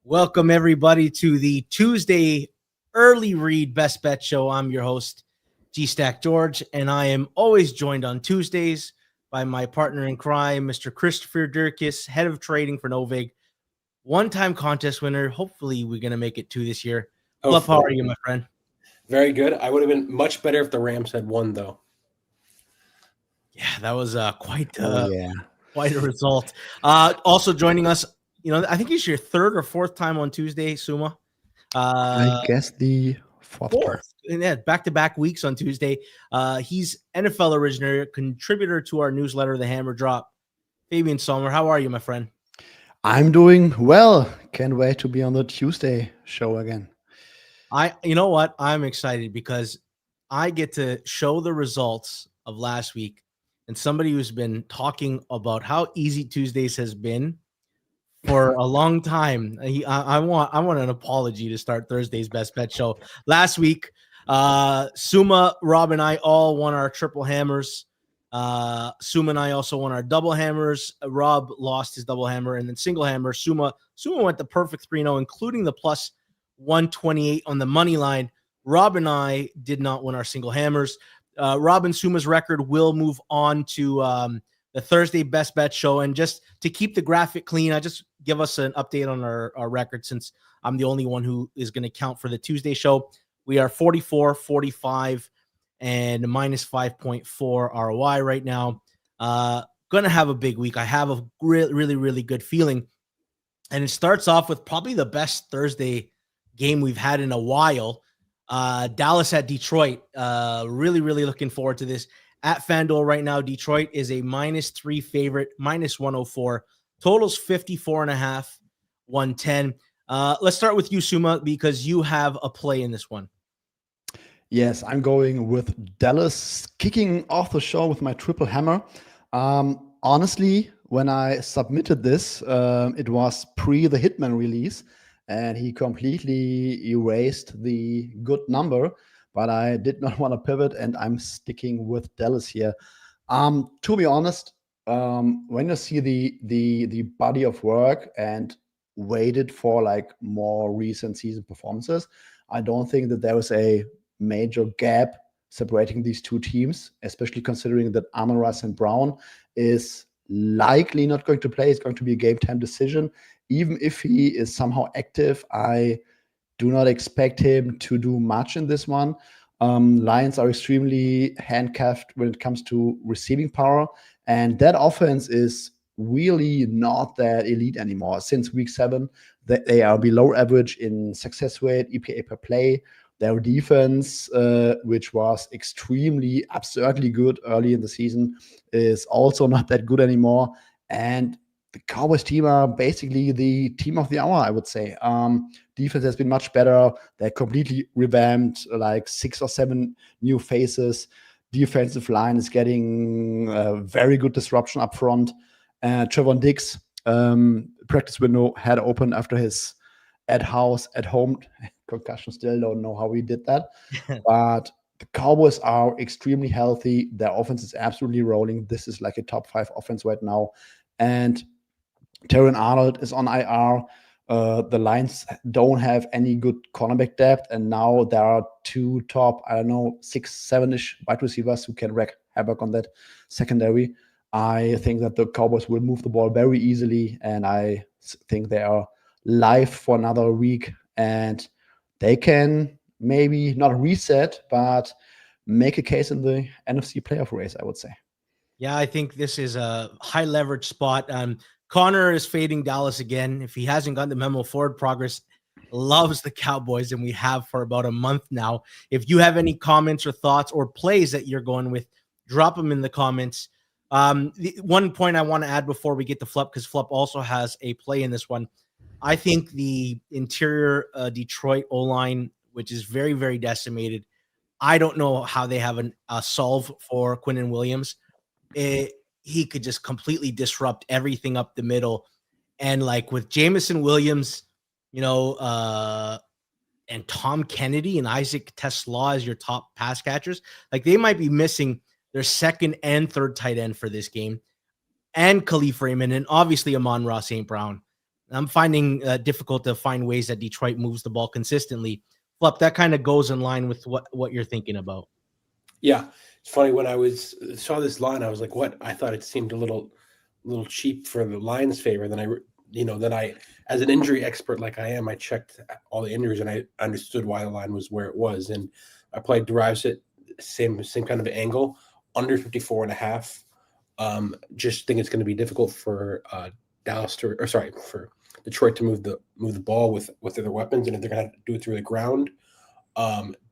Welcome, everybody, to the Tuesday Early Read Best Bet Show. I'm your host, G-Stack George, and I am always joined on Tuesdays by my partner in crime, Mr. Christopher Dierkes, head of trading for Novig, one-time contest winner. Hopefully, we're going to make it 2 this year. Flup, how are you, my friend? Very good. I would have been much better if the Rams had won, though. Yeah, that was quite a result. Also joining us, I think it's your 3rd or 4th time on Tuesday, Suuma. I guess the fourth. Yeah, back-to-back weeks on Tuesday. He's NFL originator, contributor to our newsletter, The Hammer Drop. Fabian Sommer, how are you, my friend? I'm doing well. Can't wait to be on the Tuesday show again. You know what? I'm excited because I get to show the results of last week, and somebody who's been talking about how easy Tuesdays has been for a long time. I want an apology to start Thursday's Best Bet Show. Last week, Suuma, Rob, and I all won our triple hammers. Suuma and I also won our double hammers. Rob lost his double hammer, and then single hammer. Suuma went the perfect 3-0, including the plus 128 on the money line. Rob and I did not win our single hammers. Rob and Suma's record will move on to the Thursday Best Bet Show. And just to keep the graphic clean, I just give us an update on our record, since I'm the only one who is going to count for the Tuesday show. We are 44, 45, and minus 5.4 ROI right now. Going to have a big week. I have a really, really good feeling. And it starts off with probably the best Thursday game we've had in a while. Dallas at Detroit. Really, really looking forward to this. At FanDuel right now, Detroit is a -3 favorite, minus 104. Totals 54.5, 110. Let's start with you, Suuma, because you have a play in this one. Yes, I'm going with Dallas kicking off the show with my triple hammer. Honestly, when I submitted this, it was pre the Hitman release, and he completely erased the good number. But I did not want to pivot, and I'm sticking with Dallas here. To be honest, when you see the body of work and waited for like more recent season performances, I don't think that there is a major gap separating these two teams, especially considering that Amon-Ra St. Brown is likely not going to play. It's going to be a game time decision. Even if he is somehow active, I do not expect him to do much in this one. Lions are extremely handcuffed when it comes to receiving power, and that offense is really not that elite anymore. Since week 7, they are below average in success rate, EPA per play. Their defense, which was extremely absurdly good early in the season, is also not that good anymore. And the Cowboys team are basically the team of the hour, I would say. Defense has been much better. They completely revamped, like 6 or 7 new faces. Defensive line is getting very good disruption up front. Trevon Diggs, practice window had opened after his at home concussion. Still don't know how he did that. But the Cowboys are extremely healthy. Their offense is absolutely rolling. This is like a top 5 offense right now. And Terran Arnold is on IR. The Lions don't have any good cornerback depth, and now there are 2 top, 6, 7-ish wide receivers who can wreak havoc on that secondary. I think that the Cowboys will move the ball very easily, and I think they are live for another week, and they can maybe not reset, but make a case in the NFC playoff race, I would say. Yeah, I think this is a high leverage spot. Connor is fading Dallas again. If he hasn't gotten the memo, forward progress loves the Cowboys, and we have for about a month now. If you have any comments or thoughts or plays that you're going with, drop them in the comments. One point I want to add before we get to Flup, because Flup also has a play in this one. I think the interior Detroit O-line, which is very, very decimated, I don't know how they have a solve for Quinnen Williams. He could just completely disrupt everything up the middle. And like with Jamison Williams, and Tom Kennedy and Isaac Tesla as your top pass catchers, like they might be missing their second and third tight end for this game, and Khalif Raymond, and obviously Amon-Ra St. Brown. I'm finding difficult to find ways that Detroit moves the ball consistently. Flup, that kind of goes in line with what you're thinking about. Yeah, it's funny when I saw this line, I was like, "What?" I thought it seemed a little cheap for the Lions' favor. Then I, as an injury expert like I am, I checked all the injuries and I understood why the line was where it was, and I derives it same kind of angle, under 54.5. Just think it's going to be difficult for for Detroit to move the ball with their weapons, and if they're going to do it through the ground,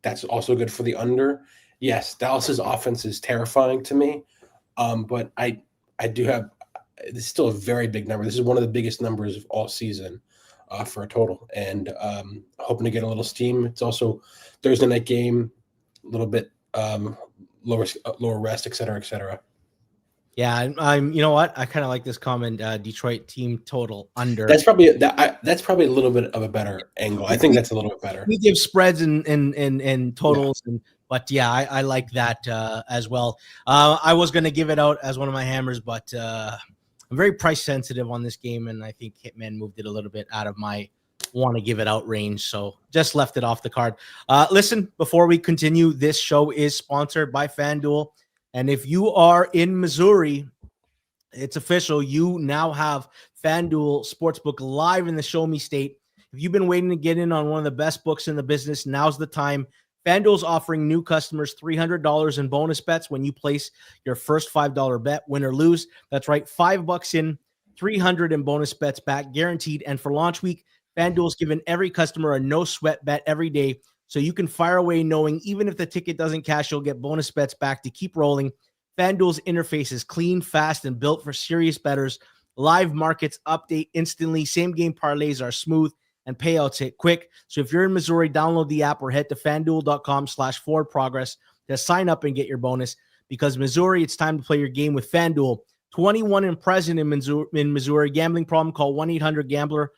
that's also good for the under. Yes, Dallas's offense is terrifying to me, but I do have. This is still a very big number. This is one of the biggest numbers of all season for a total, and hoping to get a little steam. It's also Thursday night game, a little bit lower rest, et cetera, et cetera. Yeah, I'm. You know what? I kind of like this comment. Detroit team total under. That's probably a little bit of a better angle. I think that's a little bit better. We give spreads and totals, but yeah, I like that as well. I was going to give it out as one of my hammers, but I'm very price sensitive on this game, and I think Hitman moved it a little bit out of my want to give it out range, so just left it off the card. Listen, before we continue, this show is sponsored by FanDuel. And if you are in Missouri, it's official. You now have FanDuel Sportsbook live in the Show Me State. If you've been waiting to get in on one of the best books in the business, now's the time. FanDuel's offering new customers $300 in bonus bets when you place your first $5 bet, win or lose. That's right, $5 in, $300 in bonus bets back, guaranteed. And for launch week, FanDuel's given every customer a no-sweat bet every day, so you can fire away knowing even if the ticket doesn't cash, you'll get bonus bets back to keep rolling. FanDuel's interface is clean, fast, and built for serious bettors. Live markets update instantly. Same-game parlays are smooth, and payouts hit quick. So if you're in Missouri, download the app or head to FanDuel.com/forwardprogress to sign up and get your bonus. Because Missouri, it's time to play your game with FanDuel. 21 and present in Missouri. Gambling problem? Call 1-800-GAMBLER.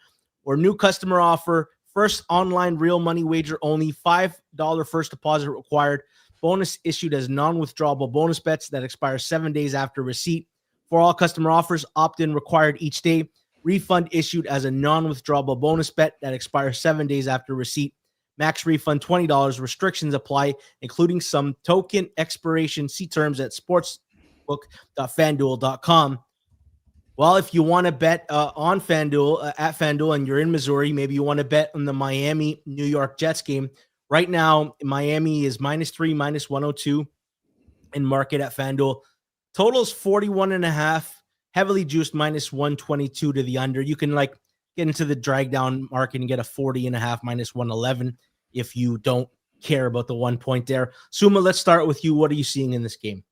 Or new customer offer. First online real money wager only. $5 first deposit required. Bonus issued as non-withdrawable bonus bets that expire 7 days after receipt. For all customer offers, opt-in required each day. Refund issued as a non-withdrawable bonus bet that expires 7 days after receipt. Max refund $20. Restrictions apply, including some token expiration. See terms at sportsbook.fanduel.com. Well, if you want to bet on FanDuel, at FanDuel, and you're in Missouri, maybe you want to bet on the Miami-New York Jets game. Right now, Miami is -3, -102 in market at FanDuel. Total's 41.5, heavily juiced -122 to the under. You can get into the drag down market and get a 40.5 -111 if you don't care about the 1 point there. Suuma, let's start with you. What are you seeing in this game?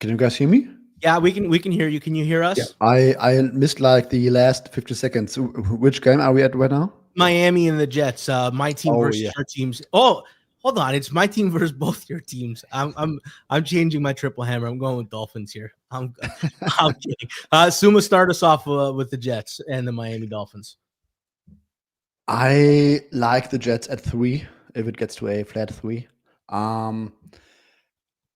Can you guys hear me? Yeah, we can hear you. Can you hear us? Yeah. I missed the last 50 seconds. Which game are we at right now? Miami and the Jets. My team versus your teams. Oh, hold on. It's my team versus both your teams. I'm changing my triple hammer. I'm going with Dolphins here. I'm kidding. Suuma, start us off with the Jets and the Miami Dolphins. I like the Jets at 3 if it gets to a flat 3.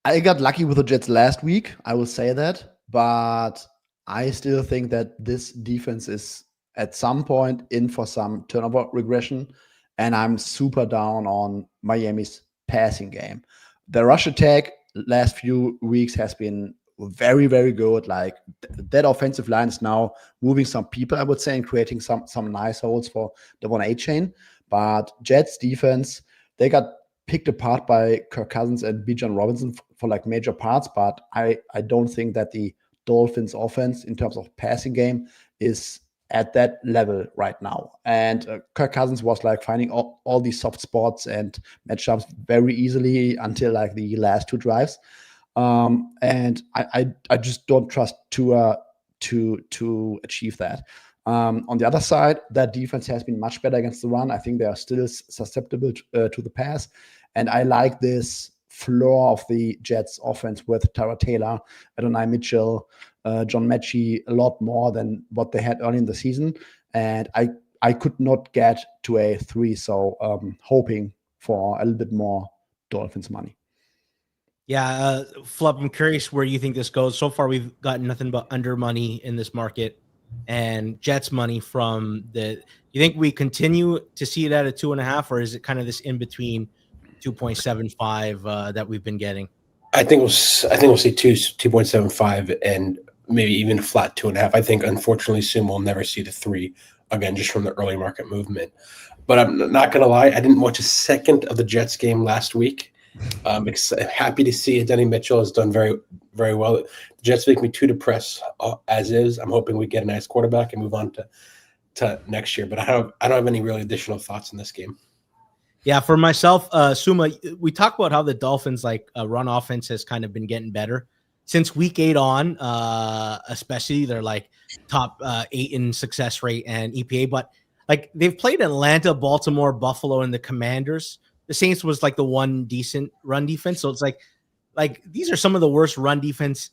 I got lucky with the Jets last week, I will say that, but I still think that this defense is at some point in for some turnover regression, and I'm super down on Miami's passing game. The rush attack last few weeks has been very, very good. Like that offensive line is now moving some people, I would say, and creating some nice holes for the 1A chain. But Jets defense, they got picked apart by Kirk Cousins and Bijan Robinson for major parts, but I don't think that the Dolphins offense in terms of passing game is at that level right now. And Kirk Cousins was finding all these soft spots and matchups very easily until the last 2 drives. And I just don't trust Tua to achieve that. On the other side, that defense has been much better against the run. I think they are still susceptible to the pass. And I like this floor of the Jets offense with Tara Taylor, Adonai Mitchell, John Mechie a lot more than what they had early in the season. And I could not get to a 3, so hoping for a little bit more Dolphins money. Yeah, Flup, I'm curious where you think this goes. So far, we've gotten nothing but under money in this market and Jets money from the. You think we continue to see it at a 2.5, or is it kind of this in between 2.75 that we've been getting? I think we'll see 2.75 and maybe even a flat 2.5. I think unfortunately Suuma will never see the 3 again, just from the early market movement. But I'm not gonna lie, I didn't watch a second of the Jets game last week. I'm happy to see Denny Mitchell has done very, very well. The Jets make me too depressed as is. I'm hoping we get a nice quarterback and move on to next year. But I don't have any really additional thoughts in this game. Yeah, for myself, Suuma, we talk about how the Dolphins run offense has kind of been getting better since week 8 on, especially they're like top 8 in success rate and EPA. But like they've played Atlanta, Baltimore, Buffalo, and the Commanders. The Saints was like the one decent run defense. So it's like these are some of the worst run defenses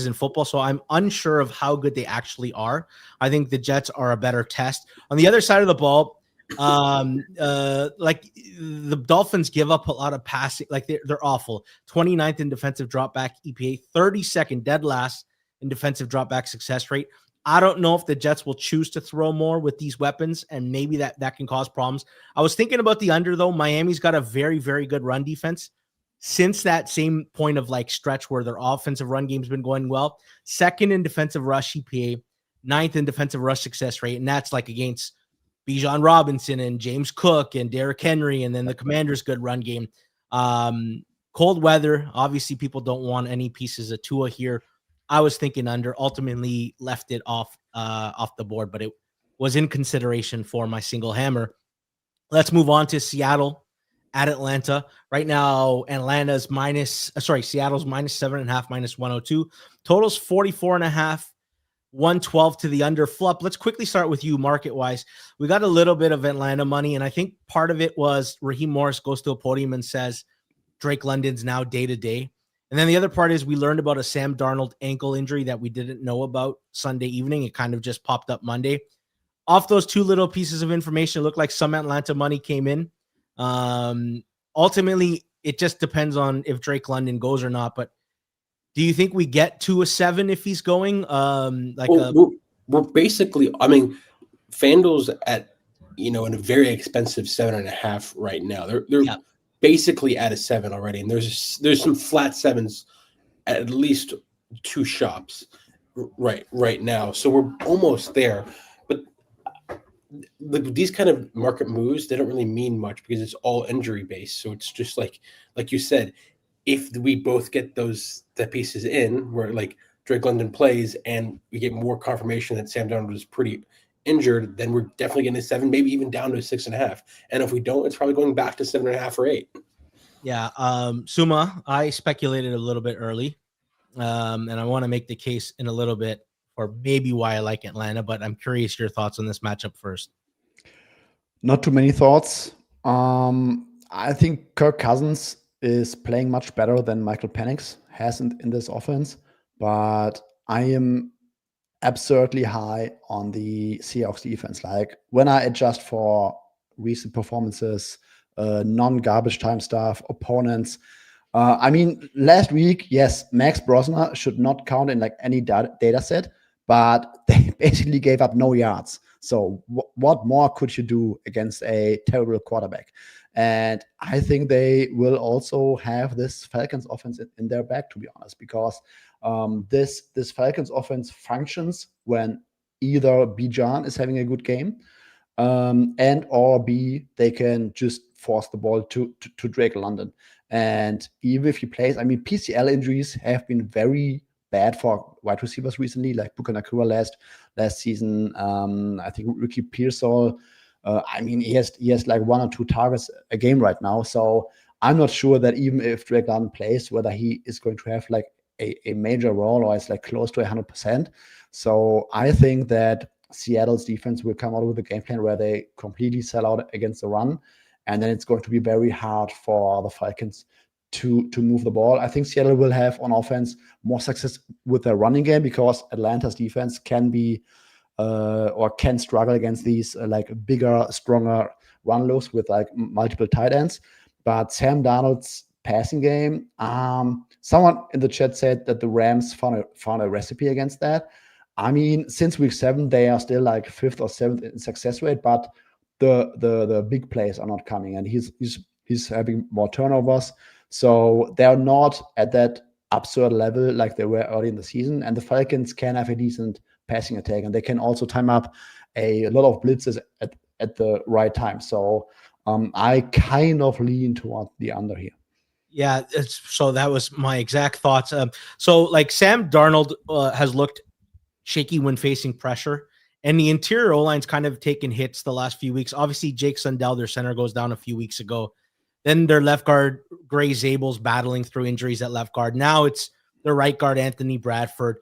in football. So I'm unsure of how good they actually are. I think the Jets are a better test. On the other side of the ball, like the Dolphins give up a lot of passing. Like they're awful. 29th in defensive dropback EPA, 32nd dead last in defensive dropback success rate. I don't know if the Jets will choose to throw more with these weapons, and maybe that can cause problems. I was thinking about the under, though. Miami's got a very, very good run defense since that same point of like stretch where their offensive run game's been going well. 2nd in defensive rush EPA, 9th in defensive rush success rate, and that's like against Bijan Robinson and James Cook and Derrick Henry, and then the Commanders' good run game. Cold weather, obviously people don't want any pieces of Tua here. I was thinking under, ultimately left it off the board, but it was in consideration for my single hammer. Let's move on to Seattle at Atlanta. Right now, Seattle's minus 7.5, minus 102. Totals 44.5, 112 to the under. Flup, let's quickly start with you market-wise. We got a little bit of Atlanta money, and I think part of it was Raheem Morris goes to a podium and says Drake London's now day-to-day. And then the other part is we learned about a Sam Darnold ankle injury that we didn't know about Sunday evening. It kind of just popped up Monday. Off those two little pieces of information, it looked like some Atlanta money came in. Ultimately, it just depends on if Drake London goes or not. But do you think we get to a 7 if he's going? We're basically, I mean, FanDuel's at, in a very expensive 7.5 right now. They're basically at a 7 already, and there's some flat 7s at least 2 shops right now. So we're almost there. But these kind of market moves, they don't really mean much because it's all injury based. So it's just like you said, if we both get the pieces in where like Drake London plays and we get more confirmation that Sam Darnold is pretty injured, then we're definitely getting a 7, maybe even down to a 6.5. And if we don't, it's probably going back to 7.5 or 8. Yeah. Suuma, I speculated a little bit early. And I want to make the case in a little bit for maybe why I like Atlanta, but I'm curious your thoughts on this matchup first. Not too many thoughts. I think Kirk Cousins is playing much better than Michael Penix has in this offense, but I am absurdly high on the Seahawks defense. Like when I adjust for recent performances, non-garbage time stuff, opponents. I mean, last week, yes, Max Brosner should not count in like any data set, but they basically gave up no yards. So what more could you do against a terrible quarterback? And I think they will also have this Falcons offense in their back, to be honest, because this Falcons offense functions when either Bijan is having a good game, and or B, they can just force the ball to Drake London. And even if he plays, I mean, PCL injuries have been very bad for wide receivers recently, like Puka Nacua last season. I think Ricky Pearsall. I mean, he has like 1 or 2 targets a game right now. So I'm not sure that even if Drake London plays, whether he is going to have like a major role or is like close to 100%. So I think that Seattle's defense will come out with a game plan where they completely sell out against the run, and then it's going to be very hard for the Falcons to move the ball. I think Seattle will have on offense more success with their running game because Atlanta's defense can be or can struggle against these like bigger, stronger run looks with like multiple tight ends. But Sam Darnold's passing game, someone in the chat said that the Rams found a recipe against that. I mean, since week 7, they are still like 5th or 7th in success rate, but the big plays are not coming, and he's having more turnovers. So they're not at that absurd level like they were early in the season. And the Falcons can have a decent passing attack, and they can also time up a lot of blitzes at the right time. So I kind of lean toward the under here. Yeah, so that was my exact thoughts. So like Sam Darnold has looked shaky when facing pressure, and the interior O-line's kind of taken hits the last few weeks. Obviously, Jake Sundell, their center, goes down a few weeks ago. Then their left guard, Gray Zabel's battling through injuries at left guard. Now it's their right guard, Anthony Bradford.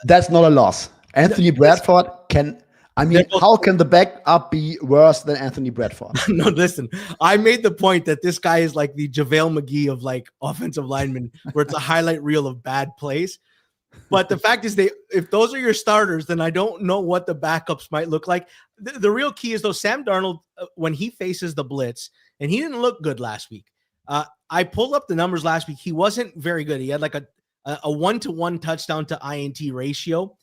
That's not a loss. Anthony Bradford can... I mean, how can the backup be worse than Anthony Bradford? No, listen, I made the point that this guy is like the JaVale McGee of like offensive linemen, where it's a highlight reel of bad plays. But the fact is, if those are your starters, then I don't know what the backups might look like. The real key is, though, Sam Darnold, when he faces the blitz, and he didn't look good last week. I pulled up the numbers last week. He wasn't very good. He had like a 1-to-1 touchdown to INT ratio.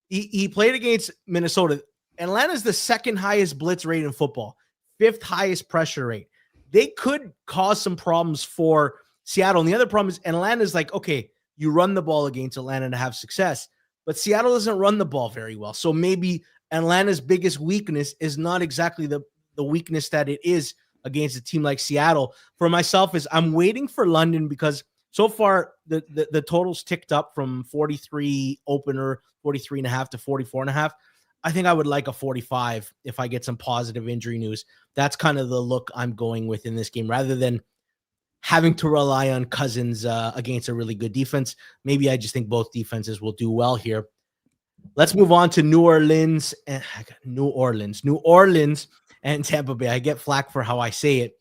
He played against Minnesota. Atlanta's the second highest blitz rate in football, 5th highest pressure rate. They could cause some problems for Seattle. And the other problem is Atlanta's like, okay, you run the ball against Atlanta to have success, but Seattle doesn't run the ball very well. So maybe Atlanta's biggest weakness is not exactly the weakness that it is against a team like Seattle. For myself, is I'm waiting for London, because so far the totals ticked up from 43 opener, 43.5 to 44.5. I think I would like a 45 if I get some positive injury news. That's kind of the look I'm going with in this game, rather than having to rely on Cousins against a really good defense. Maybe I just think both defenses will do well here. Let's move on to New Orleans and Tampa Bay. I get flack for how I say it.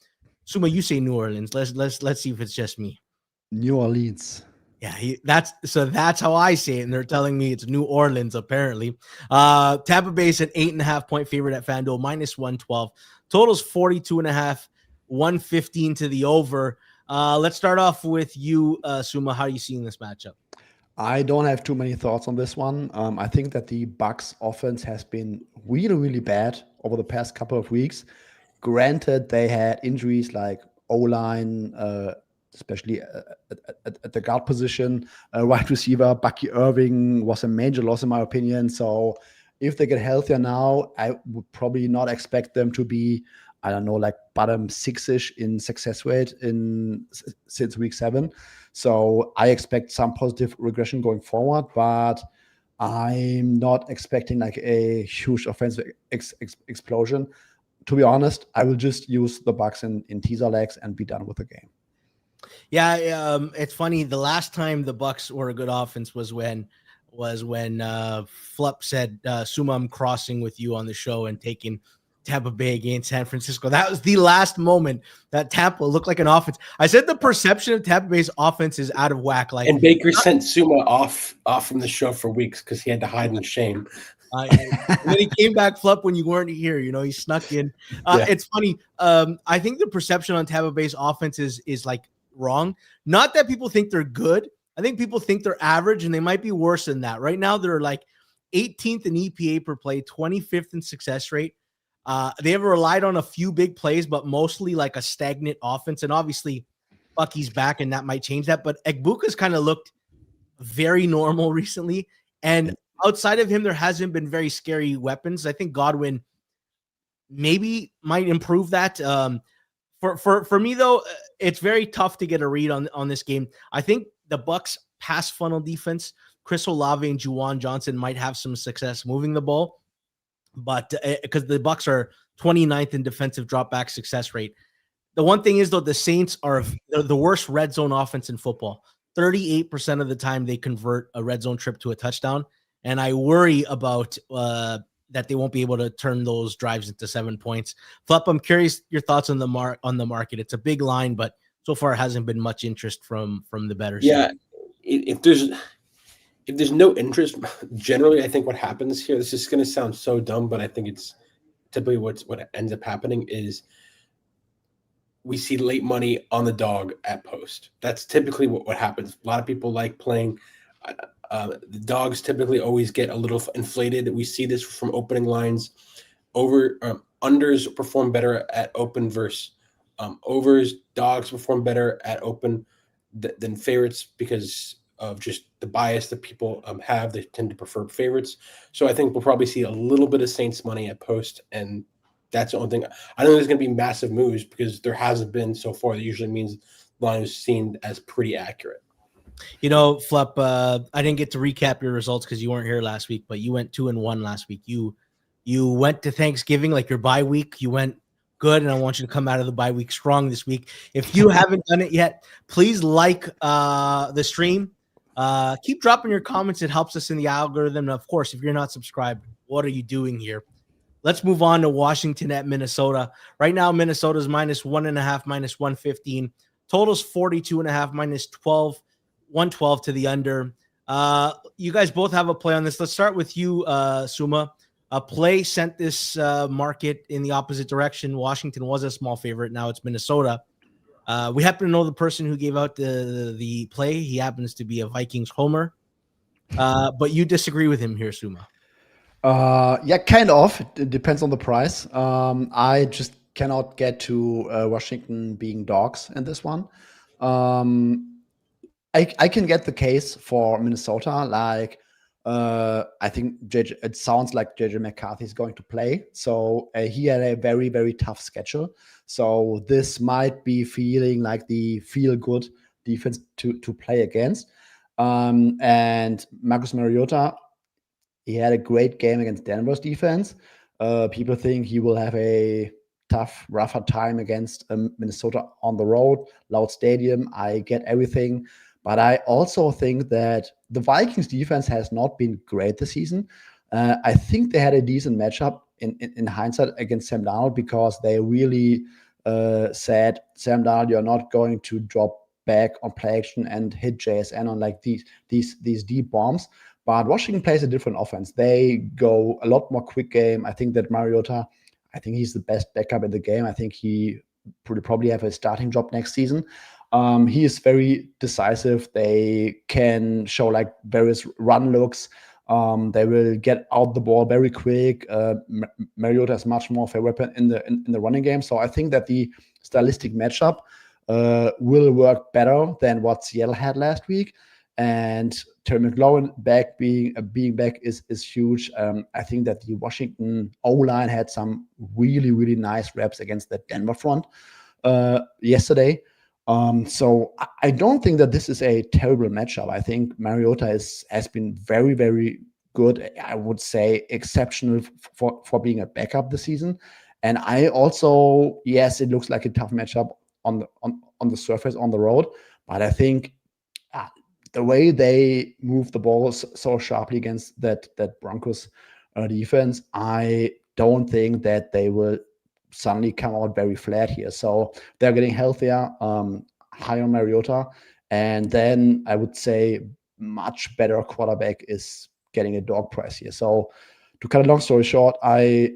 Suuma, you say New Orleans. Let's see if it's just me. New Orleans. Yeah, that's how I say it, and they're telling me it's New Orleans, apparently. Tampa Bay's an 8.5-point favorite at FanDuel, -112. Total's 42.5, 115 to the over. Let's start off with you, Suuma. How are you seeing this matchup? I don't have too many thoughts on this one. I think that the Bucs offense has been really, really bad over the past couple of weeks. Granted, they had injuries like O-line, especially at the guard position. Wide receiver Bucky Irving was a major loss in my opinion. So if they get healthier now, I would probably not expect them to be, I don't know, like bottom 6-ish in success rate since week 7. So I expect some positive regression going forward, but I'm not expecting like a huge offensive explosion. To be honest, I will just use the Bucs in teaser legs and be done with the game. Yeah, it's funny. The last time the Bucs were a good offense was when Flup said, "Suuma, I'm crossing with you on the show and taking Tampa Bay against San Francisco." That was the last moment that Tampa looked like an offense. I said the perception of Tampa Bay's offense is out of whack. Like, and Baker sent Suuma off from the show for weeks because he had to hide in shame. And then he came back, Flup, when you weren't here. You know, he snuck in. It's funny. I think the perception on Tampa Bay's offense is like wrong. Not that people think they're good. I think people think they're average, and they might be worse than that. Right now, they're like 18th in EPA per play, 25th in success rate. They have relied on a few big plays, but mostly like a stagnant offense. And obviously, Bucky's back, and that might change that. But Egbuka's kind of looked very normal recently. And outside of him, there hasn't been very scary weapons. I think Godwin maybe might improve that. For me, though, it's very tough to get a read on this game. I think the Bucs pass funnel defense, Chris Olave and Juwan Johnson might have some success moving the ball, but because the Bucs are 29th in defensive drop back success rate. The one thing is, though, the Saints are the worst red zone offense in football. 38% of the time they convert a red zone trip to a touchdown. And I worry about that they won't be able to turn those drives into 7 points. Flup, I'm curious your thoughts on the market. It's a big line, but so far it hasn't been much interest from the bettors. Yeah, if there's no interest, generally, I think what happens here, this is going to sound so dumb, but I think it's typically what ends up happening is we see late money on the dog at post. That's typically what happens. A lot of people like playing. The dogs typically always get a little inflated. We see this from opening lines. Unders perform better at open versus overs. Dogs perform better at open than favorites because of just the bias that people have. They tend to prefer favorites. So I think we'll probably see a little bit of Saints money at post, and that's the only thing. I don't think there's going to be massive moves because there hasn't been so far. That usually means line is seen as pretty accurate. You know, Flup, I didn't get to recap your results because you weren't here last week, but you went 2-1 last week. You went to Thanksgiving, like your bye week. You went good, and I want you to come out of the bye week strong this week. If you haven't done it yet, please like the stream. Keep dropping your comments. It helps us in the algorithm. And of course, if you're not subscribed, what are you doing here? Let's move on to Washington at Minnesota. Right now, Minnesota's -1.5, -115. Total's 42.5, -12. 112 to the under. You guys both have a play on this. Let's start with you, Suuma. A play sent this market in the opposite direction. Washington was a small favorite. Now it's Minnesota. We happen to know the person who gave out the play. He happens to be a Vikings homer. But you disagree with him here, Suuma. Yeah, kind of. It depends on the price. I just cannot get to Washington being dogs in this one. I can get the case for Minnesota. Like, I think it sounds like JJ McCarthy is going to play. So he had a very, very tough schedule. So this might be feeling like the feel-good defense to play against. And Marcus Mariota, he had a great game against Denver's defense. People think he will have a tough, rougher time against Minnesota on the road, loud stadium. I get everything. But I also think that the Vikings defense has not been great this season. I think they had a decent matchup in hindsight against Sam Darnold because they really said, Sam Darnold, you're not going to drop back on play action and hit JSN on like these deep bombs. But Washington plays a different offense. They go a lot more quick game. I think that Mariota, I think he's the best backup in the game. I think he probably have a starting job next season. He is very decisive. They can show like various run looks. They will get out the ball very quick. Mariota is much more of a weapon in the running game. So I think that the stylistic matchup will work better than what Seattle had last week. And Terry McLaurin being back is huge. I think that the Washington O-line had some really, really nice reps against the Denver front yesterday. So I don't think that this is a terrible matchup. I think Mariota has been very, very good. I would say exceptional for being a backup this season. And I also, yes, it looks like a tough matchup on the surface on the road, but I think the way they move the ball so sharply against that Broncos defense, I don't think that they will suddenly come out very flat here. So they're getting healthier, higher Mariota, and then I would say much better quarterback is getting a dog price here. So to cut a long story short, I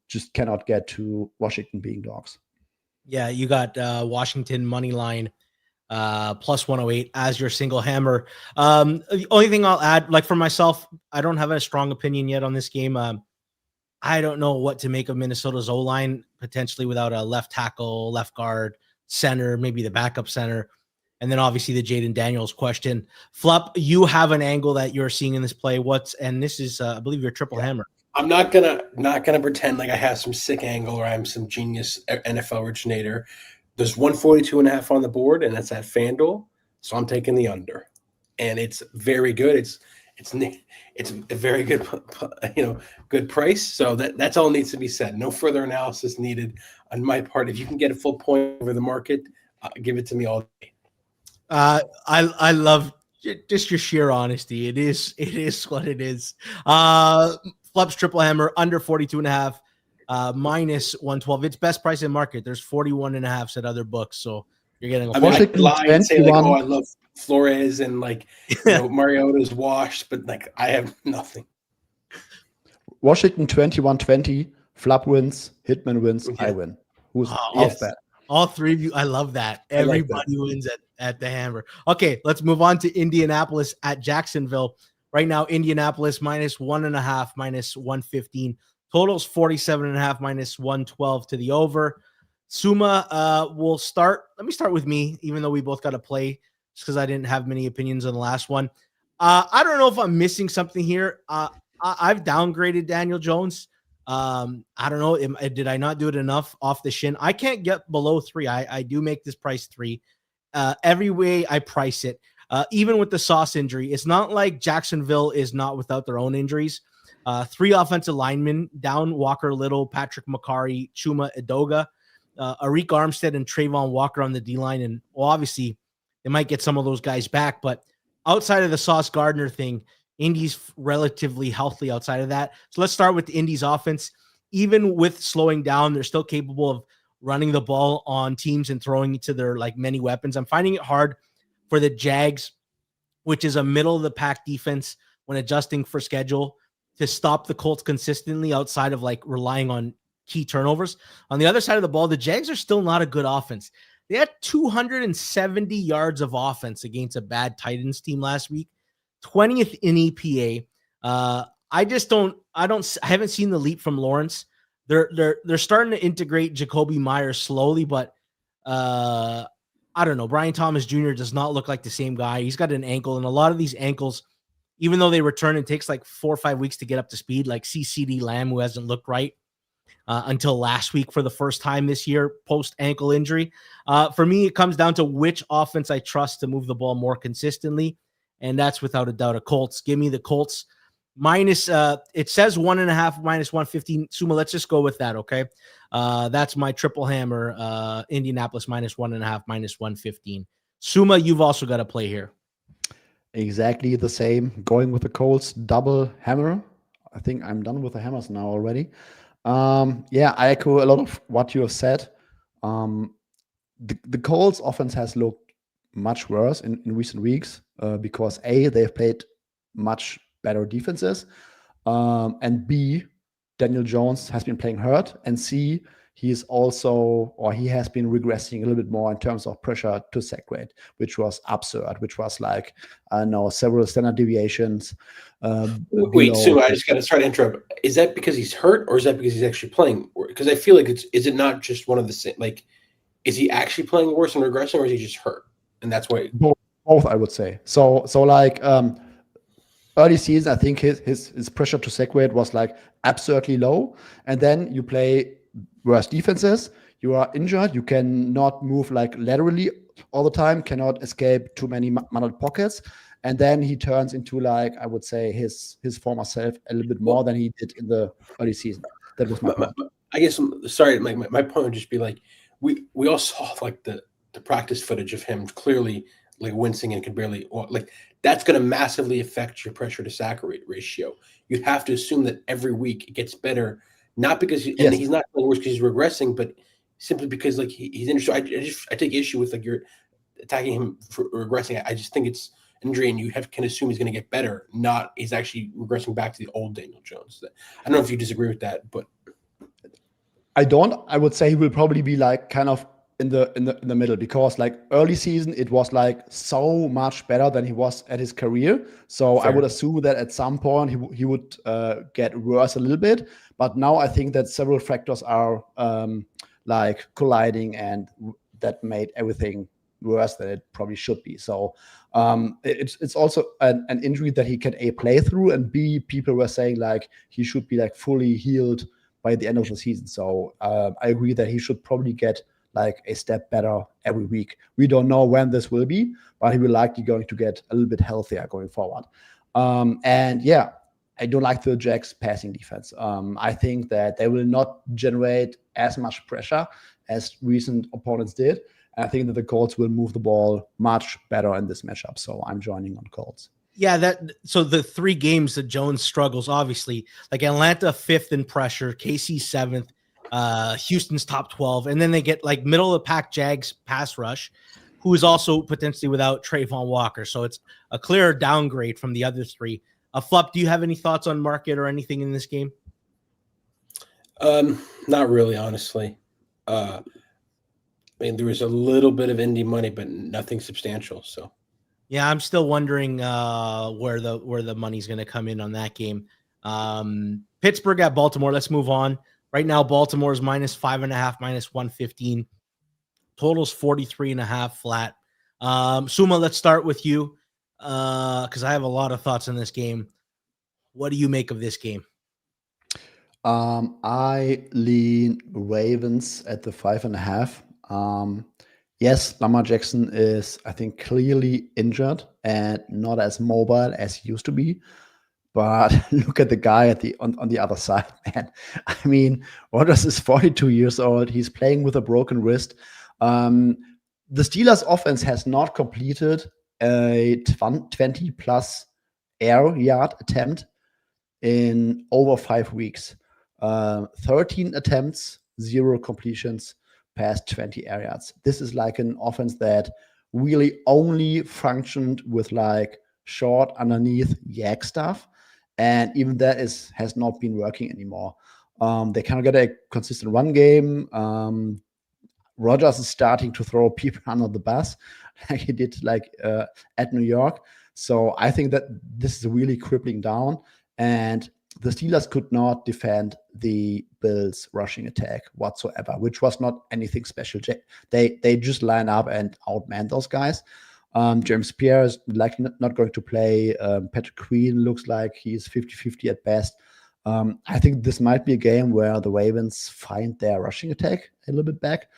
just cannot get to Washington being dogs. Yeah, you got Washington money line plus 108 as your single hammer. The only thing I'll add, like for myself, I don't have a strong opinion yet on this game. I don't know what to make of Minnesota's O-line, potentially without a left tackle, left guard, center, maybe the backup center. And then obviously the Jaden Daniels question. Flup, you have an angle that you're seeing in this play. And this is, I believe, your triple hammer. I'm not gonna pretend like I have some sick angle or I'm some genius NFL originator. There's 142.5 on the board, and that's at FanDuel. So I'm taking the under. And it's very good. it's a very good, good price. So that's all needs to be said. No further analysis needed on my part. If you can get a full point over the market, give it to me all day. I love just your sheer honesty. It is what it is. Flup's triple hammer under 42.5, minus 112. It's best price in market. There's 41.5 at other books, so you're getting. I could lie and say like, oh, I love Flores and like Mariota's washed, but like I have nothing. Washington 21-20. Flup wins. Hitman wins. I win. Who's off that? All three of you. I love that. Everybody wins at the hammer. Okay, let's move on to Indianapolis at Jacksonville. Right now, Indianapolis minus 1.5, minus 115. Totals 47.5, minus 112 to the over. Suuma will start. Let me start with me, even though we both got to play, just because I didn't have many opinions on the last one. I don't know if I'm missing something here. I've downgraded Daniel Jones. I don't know. Did I not do it enough off the shin? I can't get below 3. I do make this price 3. Every way I price it, even with the Sauce injury, it's not like Jacksonville is not without their own injuries. 3 offensive linemen down: Walker Little, Patrick McCarry, Chuma Edoga, Arik Armstead, and Trayvon Walker on the D-line. And well, obviously, they might get some of those guys back. But outside of the Sauce Gardner thing, Indy's relatively healthy outside of that. So let's start with the Indy's offense. Even with slowing down, they're still capable of running the ball on teams and throwing it to their like many weapons. I'm finding it hard for the Jags, which is a middle of the pack defense when adjusting for schedule, to stop the Colts consistently outside of like relying on key turnovers. On the other side of the ball, the Jags are still not a good offense. They had 270 yards of offense against a bad Titans team last week, 20th in EPA. I haven't seen the leap from Lawrence. They're starting to integrate Jacoby Myers slowly, but I don't know. Brian Thomas Jr. does not look like the same guy. He's got an ankle, and a lot of these ankles, even though they return, it takes like 4 or 5 weeks to get up to speed. Like CeeDee Lamb, who hasn't looked right until last week for the first time this year post ankle injury. For me, it comes down to which offense I trust to move the ball more consistently, and that's without a doubt a Colts. Give me the Colts minus. It says 1.5, minus 115. Suuma, let's just go with that. Okay, that's my triple hammer. Indianapolis minus 1.5, minus 115. Suuma, you've also got to play here. Exactly the same. Going with the Colts double hammer. I think I'm done with the hammers now already. Yeah, I echo a lot of what you have said. The Colts offense has looked much worse in recent weeks because A, they've played much better defenses, and B, Daniel Jones has been playing hurt, and C, he has been regressing a little bit more in terms of pressure to sack rate, which was absurd, which was like, I don't know, several standard deviations. Wait, Suuma, I just got to start to interrupt. Is that because he's hurt, or is that because he's actually playing? Because I feel like is it not just one of the same? Like, is he actually playing worse and regressing, or is he just hurt? And that's why both I would say. So like early season, I think his pressure to sack rate was like absurdly low, and then you play worse defenses, you are injured, you cannot move like laterally all the time, cannot escape too many muddled pockets, and then he turns into, like, I would say, his former self a little bit more than he did in the early season. That was my point. I guess sorry, my point would just be like, we all saw like the practice footage of him clearly like wincing and could barely like, that's going to massively affect your pressure to sack rate ratio. You have to assume that every week it gets better. Not because and he's not playing worse because he's regressing, but simply because like he's interested. I take issue with like you're attacking him for regressing. I just think it's injury, and you can assume he's going to get better. Not he's actually regressing back to the old Daniel Jones. I don't know if you disagree with that, but I don't. I would say he will probably be like kind of in the middle, because like early season it was like so much better than he was at his career. So fair. I would assume that at some point he would get worse a little bit. But now I think that several factors are like colliding, and that made everything worse than it probably should be. So it's also an injury that he can A, play through, and B, people were saying like he should be like fully healed by the end of the season. So I agree that he should probably get like a step better every week. We don't know when this will be, but he will likely going to get a little bit healthier going forward. And yeah, I don't like the Jags passing defense. I think that they will not generate as much pressure as recent opponents did. I think that the Colts will move the ball much better in this matchup. So I'm joining on Colts. Yeah, so the 3 games that Jones struggles, obviously, like Atlanta 5th in pressure, KC 7th, Houston's top 12, and then they get like middle of the pack Jags pass rush, who is also potentially without Trayvon Walker. So it's a clear downgrade from the other 3. Flup, do you have any thoughts on market or anything in this game? Not really, honestly. I mean, there was a little bit of indie money, but nothing substantial. So, yeah, I'm still wondering where the money's going to come in on that game. Pittsburgh at Baltimore. Let's move on. Right now, Baltimore is -5.5, -115. Totals 43.5 flat. Suuma, let's start with you because I have a lot of thoughts on this game. What do you make of this game? I lean Ravens at the 5.5. Yes, Lamar Jackson is, I think, clearly injured and not as mobile as he used to be. But look at the guy on the other side, man. I mean, Rodgers is 42 years old. He's playing with a broken wrist. The Steelers' offense has not completed a 20-plus air yard attempt in over 5 weeks. 13 attempts, 0 completions, past 20 air yards. This is like an offense that really only functioned with like short underneath yak stuff. And even that has not been working anymore. They cannot get a consistent run game. Rodgers is starting to throw people under the bus like he did at New York. So I think that this is really crippling down. And the Steelers could not defend the Bills' rushing attack whatsoever, which was not anything special. They just line up and outman those guys. James Pierre is likely not going to play. Patrick Queen looks like he's 50-50 at best. I think this might be a game where the Ravens find their rushing attack a little bit back.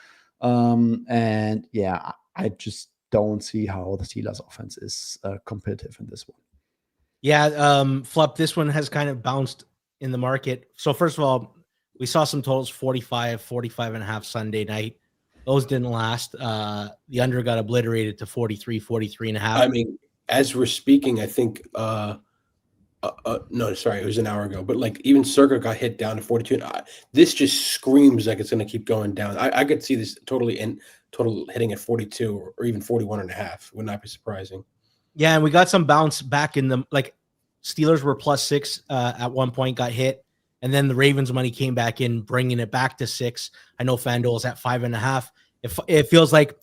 And yeah, I just don't see how the Steelers offense is competitive in this one. Yeah, Flup, this one has kind of bounced in the market. So first of all, we saw some totals 45.5 Sunday night. Those didn't last. The under got obliterated to 43.5. I mean, as we're speaking, I think no, sorry, it was an hour ago. But like even Circa got hit down to 42. This just screams like it's going to keep going down. I could see this total hitting at 42 or even 41.5. Would not be surprising. Yeah, and we got some bounce back in the like Steelers were +6 at one point, got hit. And then the Ravens money came back in, bringing it back to 6. I know FanDuel is at 5.5. It feels like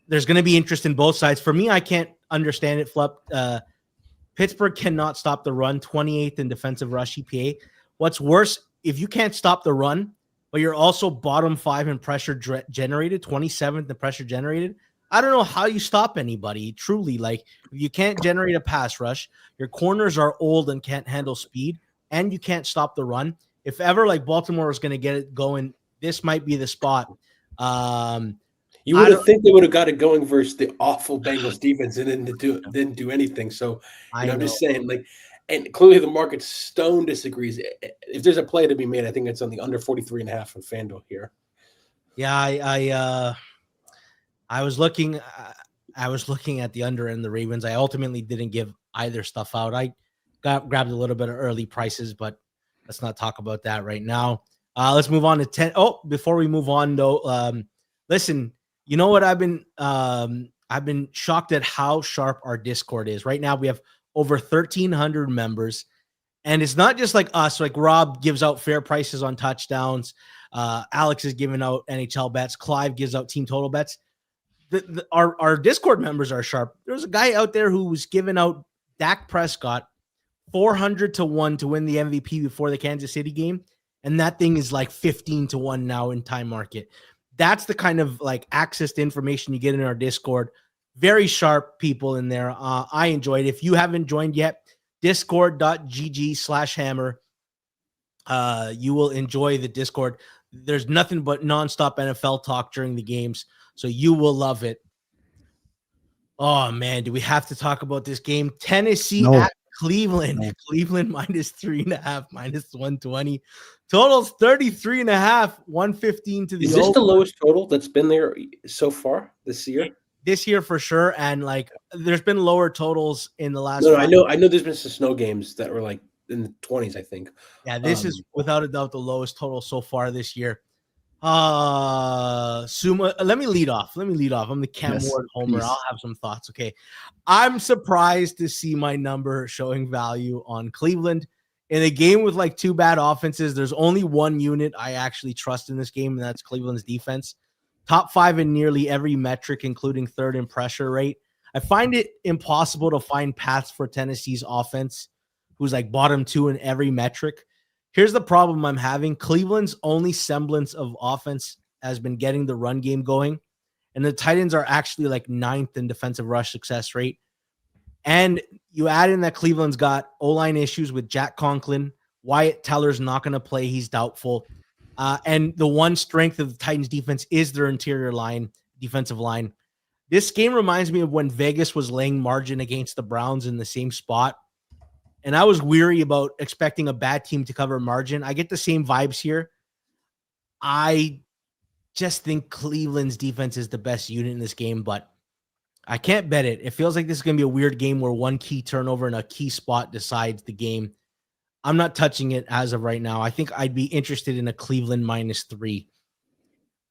there's going to be interest in both sides. For me, I can't understand it, Flup. Pittsburgh cannot stop the run, 28th in defensive rush EPA. What's worse, if you can't stop the run, but you're also bottom 5 in pressure generated, 27th in pressure generated, I don't know how you stop anybody, truly. Like, if you can't generate a pass rush, your corners are old and can't handle speed, and you can't stop the run. If ever like Baltimore is going to get it going, this might be the spot. You would have think they would have got it going versus the awful Bengals defense and didn't do anything. So I'm just saying, like, and clearly the market stone disagrees. If there's a play to be made, I think it's on the under 43.5 on FanDuel here. Yeah, I was looking at the under and the Ravens. I ultimately didn't give either stuff out. I grabbed a little bit of early prices, but let's not talk about that right now. Let's move on to 10. Oh, before we move on though, listen, you know what? I've been shocked at how sharp our Discord is. Right now we have over 1,300 members, and it's not just like us. Like Rob gives out fair prices on touchdowns. Alex is giving out NHL bets. Clive gives out team total bets. Our Discord members are sharp. There's a guy out there who was giving out Dak Prescott 400-1 to win the MVP before the Kansas City game. And that thing is like 15-1 now in time market. That's the kind of like access to information you get in our Discord. Very sharp people in there. I enjoyed it. If you haven't joined yet, discord.gg/hammer. You will enjoy the Discord. There's nothing but nonstop NFL talk during the games, so you will love it. Oh man, do we have to talk about this game? Tennessee at Cleveland. No. Cleveland -3.5, -120. Totals 33.5, 115 to the Is this over. the lowest total that's been there so far this year? This year for sure, and like there's been lower totals in the last. No, I know there's been some snow games that were like in the 20s, I think. Yeah, this is without a doubt the lowest total so far this year. Suuma, let me lead off. I'm the Cam Ward homer. Please. I'll have some thoughts. Okay. I'm surprised to see my number showing value on Cleveland. In a game with like two bad offenses, there's only one unit I actually trust in this game, and that's Cleveland's defense. Top 5 in nearly every metric, including third in pressure rate. I find it impossible to find paths for Tennessee's offense, who's like bottom 2 in every metric. Here's the problem I'm having. Cleveland's only semblance of offense has been getting the run game going, and the Titans are actually like 9th in defensive rush success rate. And you add in that Cleveland's got O-line issues with Jack Conklin. Wyatt Teller's not going to play. He's doubtful. And the one strength of the Titans defense is their interior line, defensive line. This game reminds me of when Vegas was laying margin against the Browns in the same spot. And I was weary about expecting a bad team to cover margin. I get the same vibes here. I just think Cleveland's defense is the best unit in this game, but I can't bet it. It feels like this is going to be a weird game where one key turnover in a key spot decides the game. I'm not touching it as of right now. I think I'd be interested in a Cleveland -3.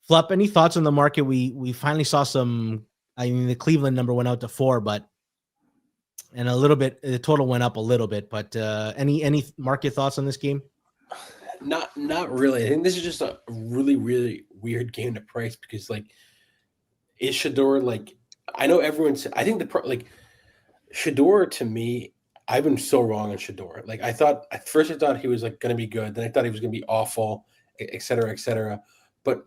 Flup, any thoughts on the market? We finally saw some. I mean, the Cleveland number went out to 4, but and a little bit, the total went up a little bit. But any market thoughts on this game? Not really. I think this is just a really, really weird game to price because like is Shedeur like I know everyone's. I think Shedeur to me. I've been so wrong on Shedeur. Like I thought at first, I thought he was like going to be good. Then I thought he was going to be awful, et cetera, et cetera. But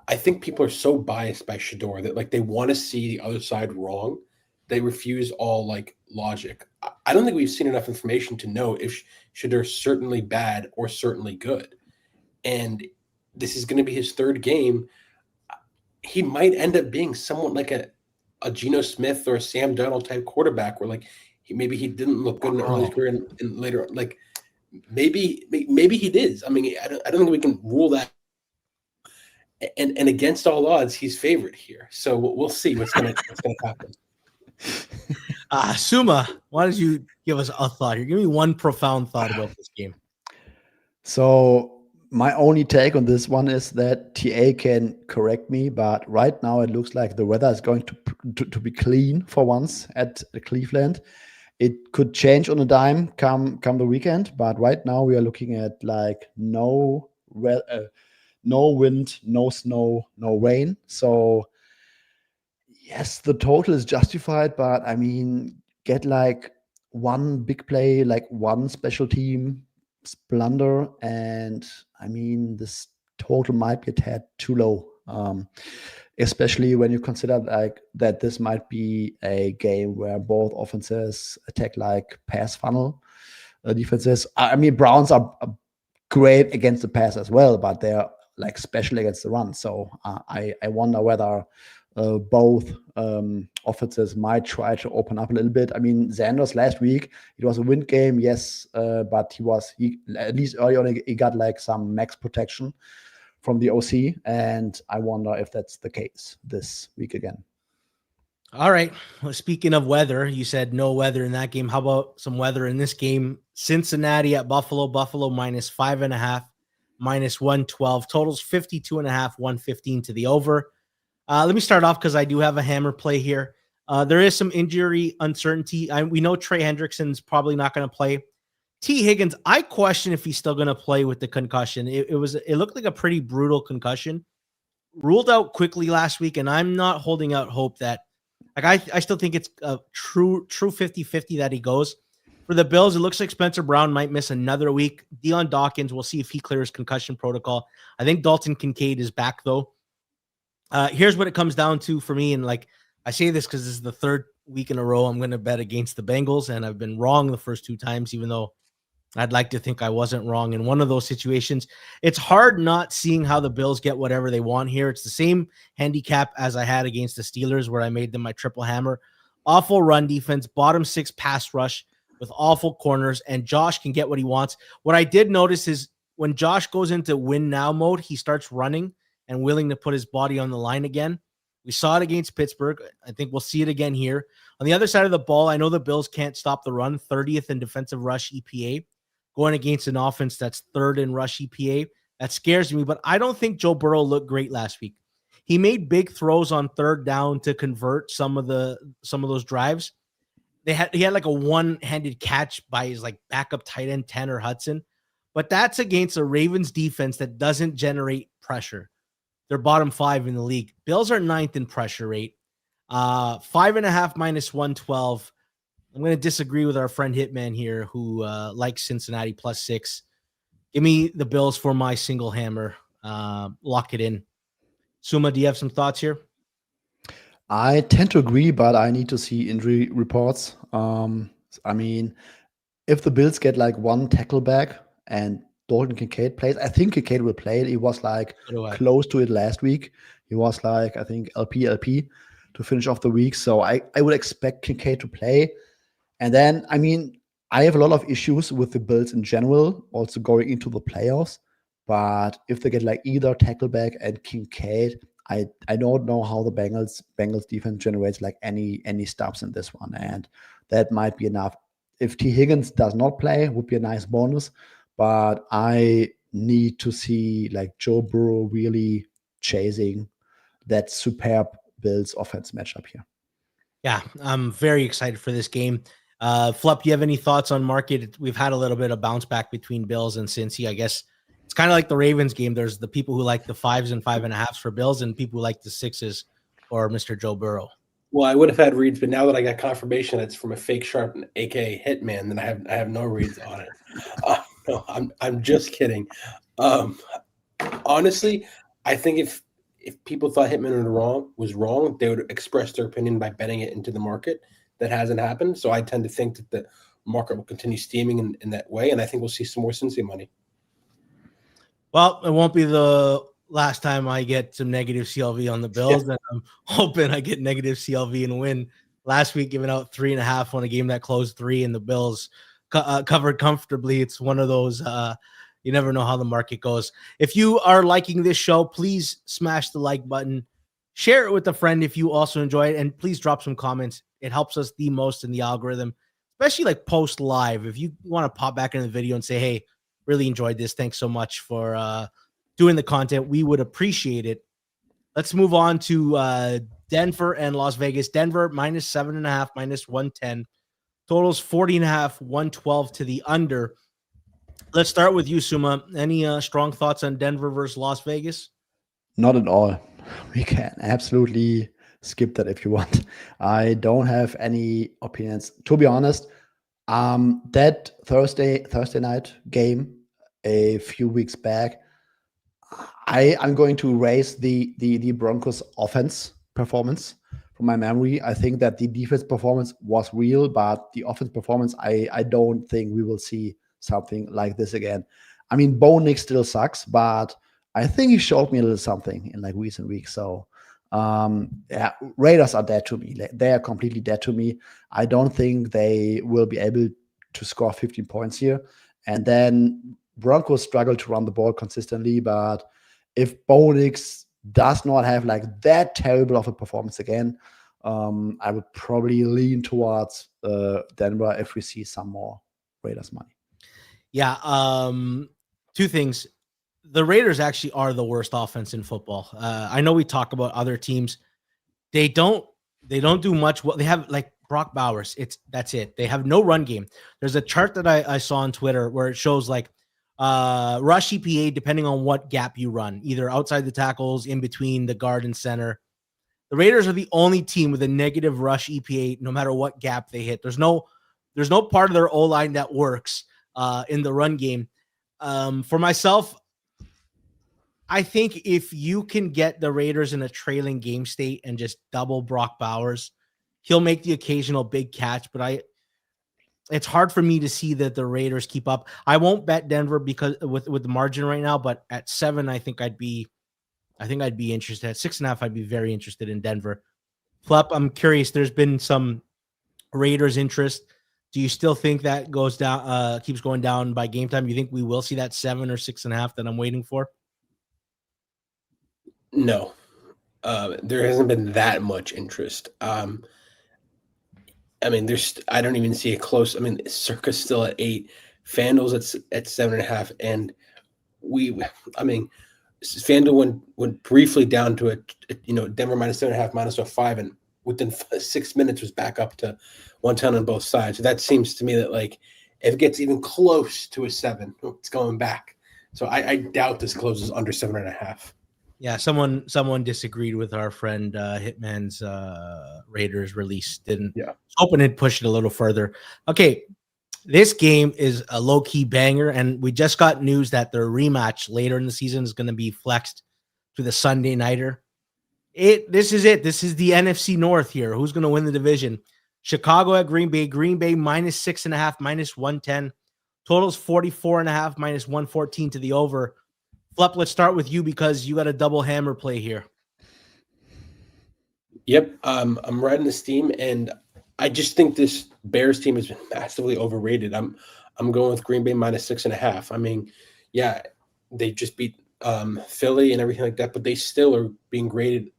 I think people are so biased by Shedeur that like they want to see the other side wrong. They refuse all like logic. I don't think we've seen enough information to know if Shedeur's certainly bad or certainly good. And this is going to be his third game. He might end up being somewhat like a Geno Smith or a Sam Darnold type quarterback where like maybe he didn't look good in the early career and later like maybe he did. I mean, I don't think we can rule that. And against all odds, he's favorite here. So we'll see what's gonna happen. Suuma, why don't you give us a thought here? Give me one profound thought about this game. So my only take on this one is that TA can correct me, but right now it looks like the weather is going to be clean for once at Cleveland. It could change on a dime come the weekend, but right now we are looking at like no wind, no snow, no rain. So yes, the total is justified, but I mean, get like one big play, like one special team blunder, and I mean, this total might be a tad too low, especially when you consider like that this might be a game where both offenses attack like pass funnel defenses. I mean, Browns are great against the pass as well, but they're like special against the run. So I wonder whether both offenses might try to open up a little bit. I mean, Sanders last week, it was a wind game, yes, but he at least early on, he got like some max protection from the OC, and I wonder if that's the case this week again. All right. Well, speaking of weather, you said no weather in that game. How about some weather in this game? Cincinnati at Buffalo. Buffalo -5.5, -112. Totals 52.5, 115 to the over. Let me start off because I do have a hammer play here. There is some injury uncertainty. We know Trey Hendrickson's probably not going to play. T. Higgins, I question if he's still going to play with the concussion. It looked like a pretty brutal concussion. Ruled out quickly last week, and I'm not holding out hope that I still think it's a true 50-50 that he goes. For the Bills, it looks like Spencer Brown might miss another week. Deion Dawkins, we'll see if he clears concussion protocol. I think Dalton Kincaid is back, though. Here's what it comes down to for me, and like I say this because this is the third week in a row I'm going to bet against the Bengals, and I've been wrong the first two times, even though I'd like to think I wasn't wrong in one of those situations. It's hard not seeing how the Bills get whatever they want here. It's the same handicap as I had against the Steelers, where I made them my triple hammer. Awful run defense, bottom 6 pass rush with awful corners, and Josh can get what he wants. What I did notice is when Josh goes into win now mode, he starts running and willing to put his body on the line again. We saw it against Pittsburgh. I think we'll see it again here. On the other side of the ball, I know the Bills can't stop the run, 30th in defensive rush EPA, going against an offense that's 3rd in rush EPA. That scares me, but I don't think Joe Burrow looked great last week. He made big throws on 3rd down to convert some of those drives. He had like a one-handed catch by his like backup tight end Tanner Hudson, but that's against a Ravens defense that doesn't generate pressure. They're bottom 5 in the league. Bills are 9th in pressure rate. 5.5 minus 112. I'm going to disagree with our friend Hitman here, who likes Cincinnati +6. Give me the Bills for my single hammer. Lock it in. Suuma, do you have some thoughts here? I tend to agree, but I need to see injury reports. I mean, if the Bills get like one tackle back and Dalton Kincaid plays, I think Kincaid will play it. He was like close to it last week. He was like, I think, LP to finish off the week. So I would expect Kincaid to play. And then, I mean, I have a lot of issues with the Bills in general, also going into the playoffs. But if they get like either tackleback and Kincaid, I don't know how the Bengals defense generates like any stops in this one. And that might be enough. If T. Higgins does not play, would be a nice bonus. But I need to see like Joe Burrow really chasing that superb Bills offense matchup here. Yeah, I'm very excited for this game. Flup, you have any thoughts on market? We've had a little bit of bounce back between Bills and Cincy. I guess it's kind of like the Ravens game. There's the people who like the 5s and 5.5s for Bills and people who like the 6s or Mr. Joe Burrow. Well, I would have had reads, but now that I got confirmation it's from a fake sharp, aka Hitman, then I have no reads on it. No, I'm just kidding. Honestly, I think if people thought Hitman was wrong, they would express their opinion by betting it into the market. That hasn't happened, so I tend to think that the market will continue steaming in that way, and I think we'll see some more Cincy money. Well, it won't be the last time I get some negative CLV on the Bills, and I'm hoping I get negative CLV and win. Last week, giving out 3.5 on a game that closed 3, and the Bills covered comfortably. It's one of those you never know how the market goes. If you are liking this show, please smash the like button. Share it with a friend if you also enjoy it, and please drop some comments. It helps us the most in the algorithm, especially like post live. If you want to pop back in the video and say, hey, really enjoyed this, thanks so much for doing the content, we would appreciate it. Let's move on to Denver and Las Vegas. Denver -7.5, -110. Totals 40.5, 112 to the under. Let's start with you, Suuma. Any strong thoughts on Denver versus Las Vegas? Not at all. We can absolutely skip that if you want. I don't have any opinions. To be honest, that Thursday night game a few weeks back, I'm going to raise the Broncos offense performance from my memory. I think that the defense performance was real, but the offense performance, I don't think we will see something like this again. I mean, Bo Nix still sucks, but I think he showed me a little something in like recent weeks. So yeah, Raiders are dead to me. They are completely dead to me. I don't think they will be able to score 15 points here. And then Broncos struggle to run the ball consistently, but if Bo Nix does not have like that terrible of a performance again, I would probably lean towards Denver if we see some more Raiders money. Yeah, two things. The Raiders actually are the worst offense in football. I know we talk about other teams. They don't do much. Well, they have like Brock Bowers. That's it. They have no run game. There's a chart that I saw on Twitter where it shows like rush EPA depending on what gap you run, either outside the tackles, in between the guard and center. The Raiders are the only team with a negative rush EPA no matter what gap they hit. There's no part of their O-line that works in the run game. For myself, I think if you can get the Raiders in a trailing game state and just double Brock Bowers, he'll make the occasional big catch. But it's hard for me to see that the Raiders keep up. I won't bet Denver because with the margin right now, but at 7, I think I'd be interested. At 6.5, I'd be very interested in Denver. Flup, I'm curious. There's been some Raiders interest. Do you still think that goes down, keeps going down by game time? You think we will see that 7 or 6.5 that I'm waiting for? No, there hasn't been that much interest. I mean, I don't even see it close. I mean, Circa's still at 8, FanDuel's at 7.5, and FanDuel went briefly down to Denver minus 7.5, minus 5, and within 6 minutes was back up to 110 on both sides. So that seems to me that like if it gets even close to a 7, it's going back. So I doubt this closes under 7.5. Yeah, someone disagreed with our friend Hitman's Raiders release. Hoping it'd push it a little further. Okay, this game is a low-key banger, and we just got news that their rematch later in the season is going to be flexed to the Sunday nighter. This is it. This is the NFC North here. Who's going to win the division? Chicago at Green Bay. Green Bay minus 6.5, minus 110. Totals 44.5, minus 114 to the over. Flup, let's start with you because you got a double hammer play here. Yep, I'm riding this team, and I just think this Bears team has been massively overrated. I'm going with Green Bay minus 6.5. I mean, yeah, they just beat Philly and everything like that, but they still are being graded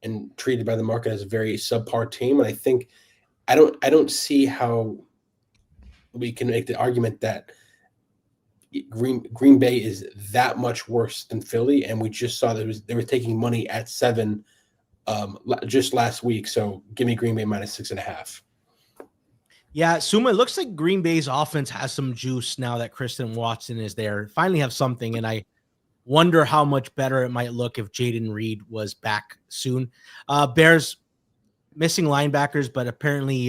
and treated by the market as a very subpar team. And I think I don't see how we can make the argument that Green Bay is that much worse than Philly, and we just saw that they were taking money at 7 just last week. So give me Green Bay minus 6.5. Yeah, Suuma, it looks like Green Bay's offense has some juice now that Christian Watson is there. Finally have something, and I wonder how much better it might look if Jaden Reed was back soon. Bears missing linebackers, but apparently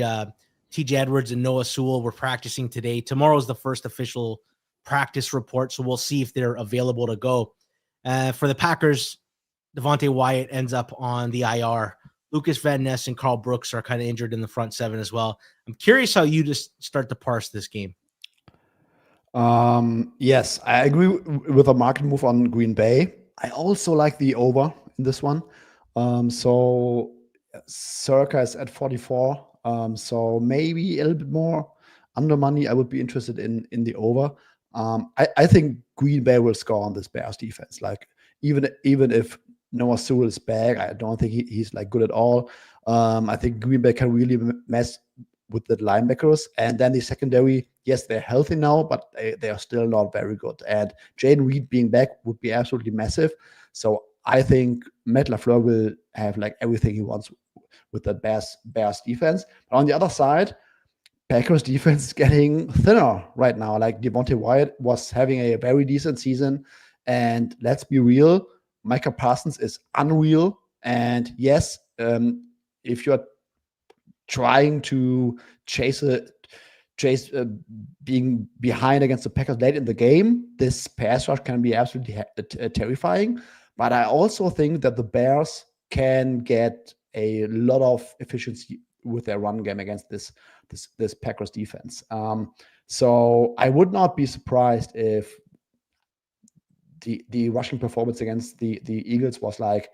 TJ Edwards and Noah Sewell were practicing today. Tomorrow's the first official practice report, so we'll see if they're available to go. For the Packers, Devontae Wyatt ends up on the IR. Lucas Van Ness and Carl Brooks are kind of injured in the front 7 as well. I'm curious how you just start to parse this game. Yes, I agree with the market move on Green Bay. I also like the over in this one. So Circa is at 44. So maybe a little bit more under money. I would be interested in the over. I think Green Bay will score on this Bears defense. Like even if Noah Sewell is back, I don't think he's like good at all. I think Green Bay can really mess with the linebackers, and then the secondary. Yes, they're healthy now, but they are still not very good. And Jaden Reed being back would be absolutely massive. So I think Matt LaFleur will have like everything he wants with the Bears defense. But on the other side, Packers defense is getting thinner right now. Like Devontae Wyatt was having a very decent season, and let's be real, Micah Parsons is unreal. And yes, if you're trying to chase being behind against the Packers late in the game, this pass rush can be absolutely terrifying. But I also think that the Bears can get a lot of efficiency with their run game against this Packers defense. So I would not be surprised if the rushing performance against the Eagles was like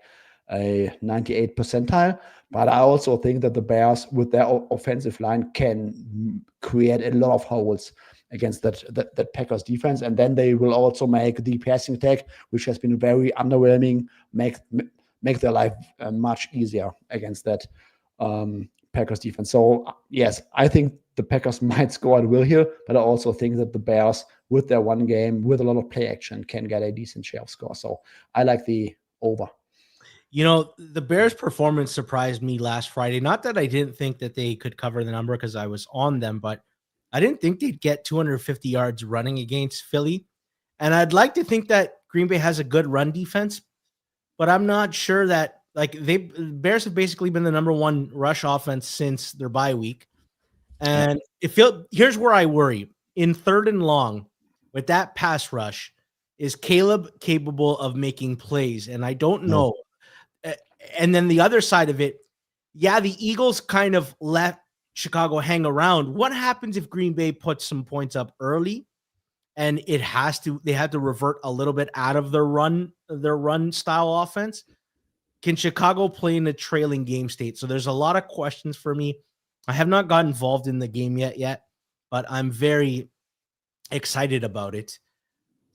a 98th percentile. But I also think that the Bears, with their offensive line, can create a lot of holes against that Packers defense. And then they will also make the passing attack, which has been very underwhelming, make their life much easier against that Packers defense. So yes, I think the Packers might score at will here, but I also think that the Bears, with their one game, with a lot of play action, can get a decent share of score. So I like the over. You know, the Bears' performance surprised me last Friday. Not that I didn't think that they could cover the number because I was on them, but I didn't think they'd get 250 yards running against Philly. And I'd like to think that Green Bay has a good run defense, but I'm not sure that, like, Bears have basically been the number 1 rush offense since their bye week. And here's where I worry. In 3rd and long, with that pass rush, is Caleb capable of making plays? And I don't know. And then the other side of it, yeah, the Eagles kind of Chicago hang around. What happens if Green Bay puts some points up early and they had to revert a little bit out of their run style offense? Can Chicago play in a trailing game state? So there's a lot of questions for me. I have not got involved in the game yet, but I'm very excited about it.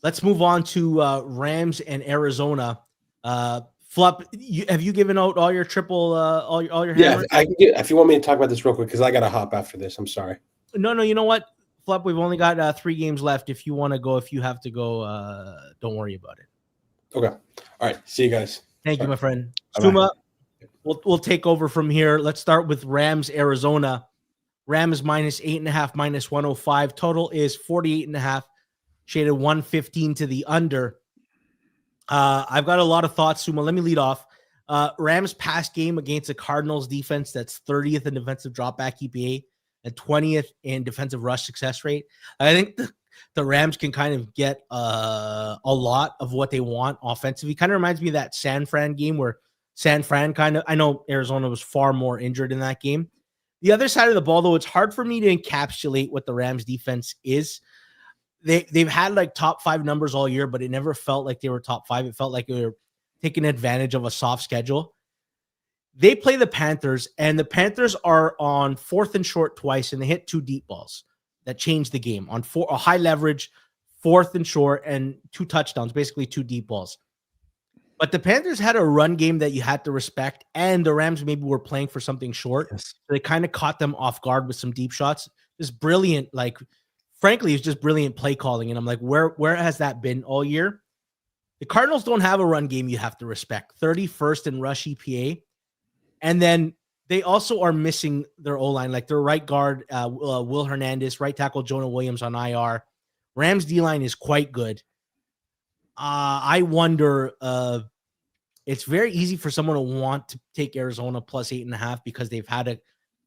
Let's move on to Rams and Arizona. Flup, have you given out all your triple, all your hammers? Yeah, if you want me to talk about this real quick, because I got to hop after this. I'm sorry. No, you know what, Flup, we've only got 3 games left. If you want to go, if you have to go, don't worry about it. Okay. All right. See you guys. Thank you, my friend. Bye-bye. Suuma, we'll take over from here. Let's start with Rams, Arizona. Rams -8.5, -105. Total is 48.5. Shaded 115 to the under. I've got a lot of thoughts, Suuma. Let me lead off. Rams pass game against the Cardinals defense that's 30th in defensive dropback EPA and 20th in defensive rush success rate. I think the Rams can kind of get a lot of what they want offensively. Kind of reminds me of that San Fran game where San Fran I know Arizona was far more injured in that game. The other side of the ball, though, it's hard for me to encapsulate what the Rams defense is. They've had like top 5 numbers all year, but it never felt like they were top 5. It felt like they were taking advantage of a soft schedule. They play the Panthers, and the Panthers are on 4th and short twice, and they hit 2 deep balls that changed the game on a high leverage 4th and short and 2 touchdowns, basically 2 deep balls. But the Panthers had a run game that you had to respect, and the Rams maybe were playing for something short. Yes. So they kind of caught them off guard with some deep shots. Just brilliant, frankly, it's just brilliant play calling. And I'm like, where has that been all year? The Cardinals don't have a run game you have to respect. 31st in rush EPA. And then they also are missing their O-line, like their right guard, Will Hernandez, right tackle Jonah Williams on IR. Rams D-line is quite good. I wonder, it's very easy for someone to want to take Arizona +8.5 because they've had a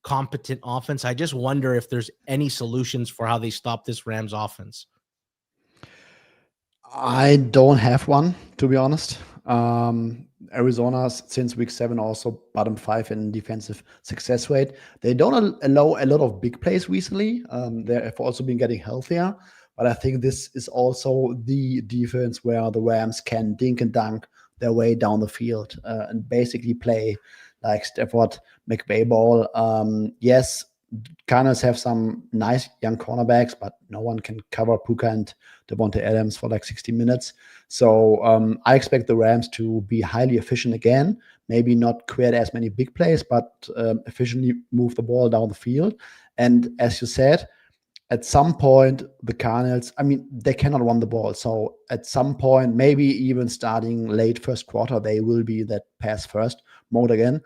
competent offense. I just wonder if there's any solutions for how they stop this Rams offense. I don't have one, to be honest. Arizona, since week 7, also bottom 5 in defensive success rate. They don't allow a lot of big plays recently. They have also been getting healthier. But I think this is also the defense where the Rams can dink and dunk their way down the field and basically play like Stafford McVay ball. Yes, Cardinals have some nice young cornerbacks, but no one can cover Puka and Devontae Adams for like 60 minutes. So I expect the Rams to be highly efficient again, maybe not create as many big plays, but efficiently move the ball down the field. And as you said, at some point, the Cardinals, they cannot run the ball. So at some point, maybe even starting late first quarter, they will be that pass first mode again.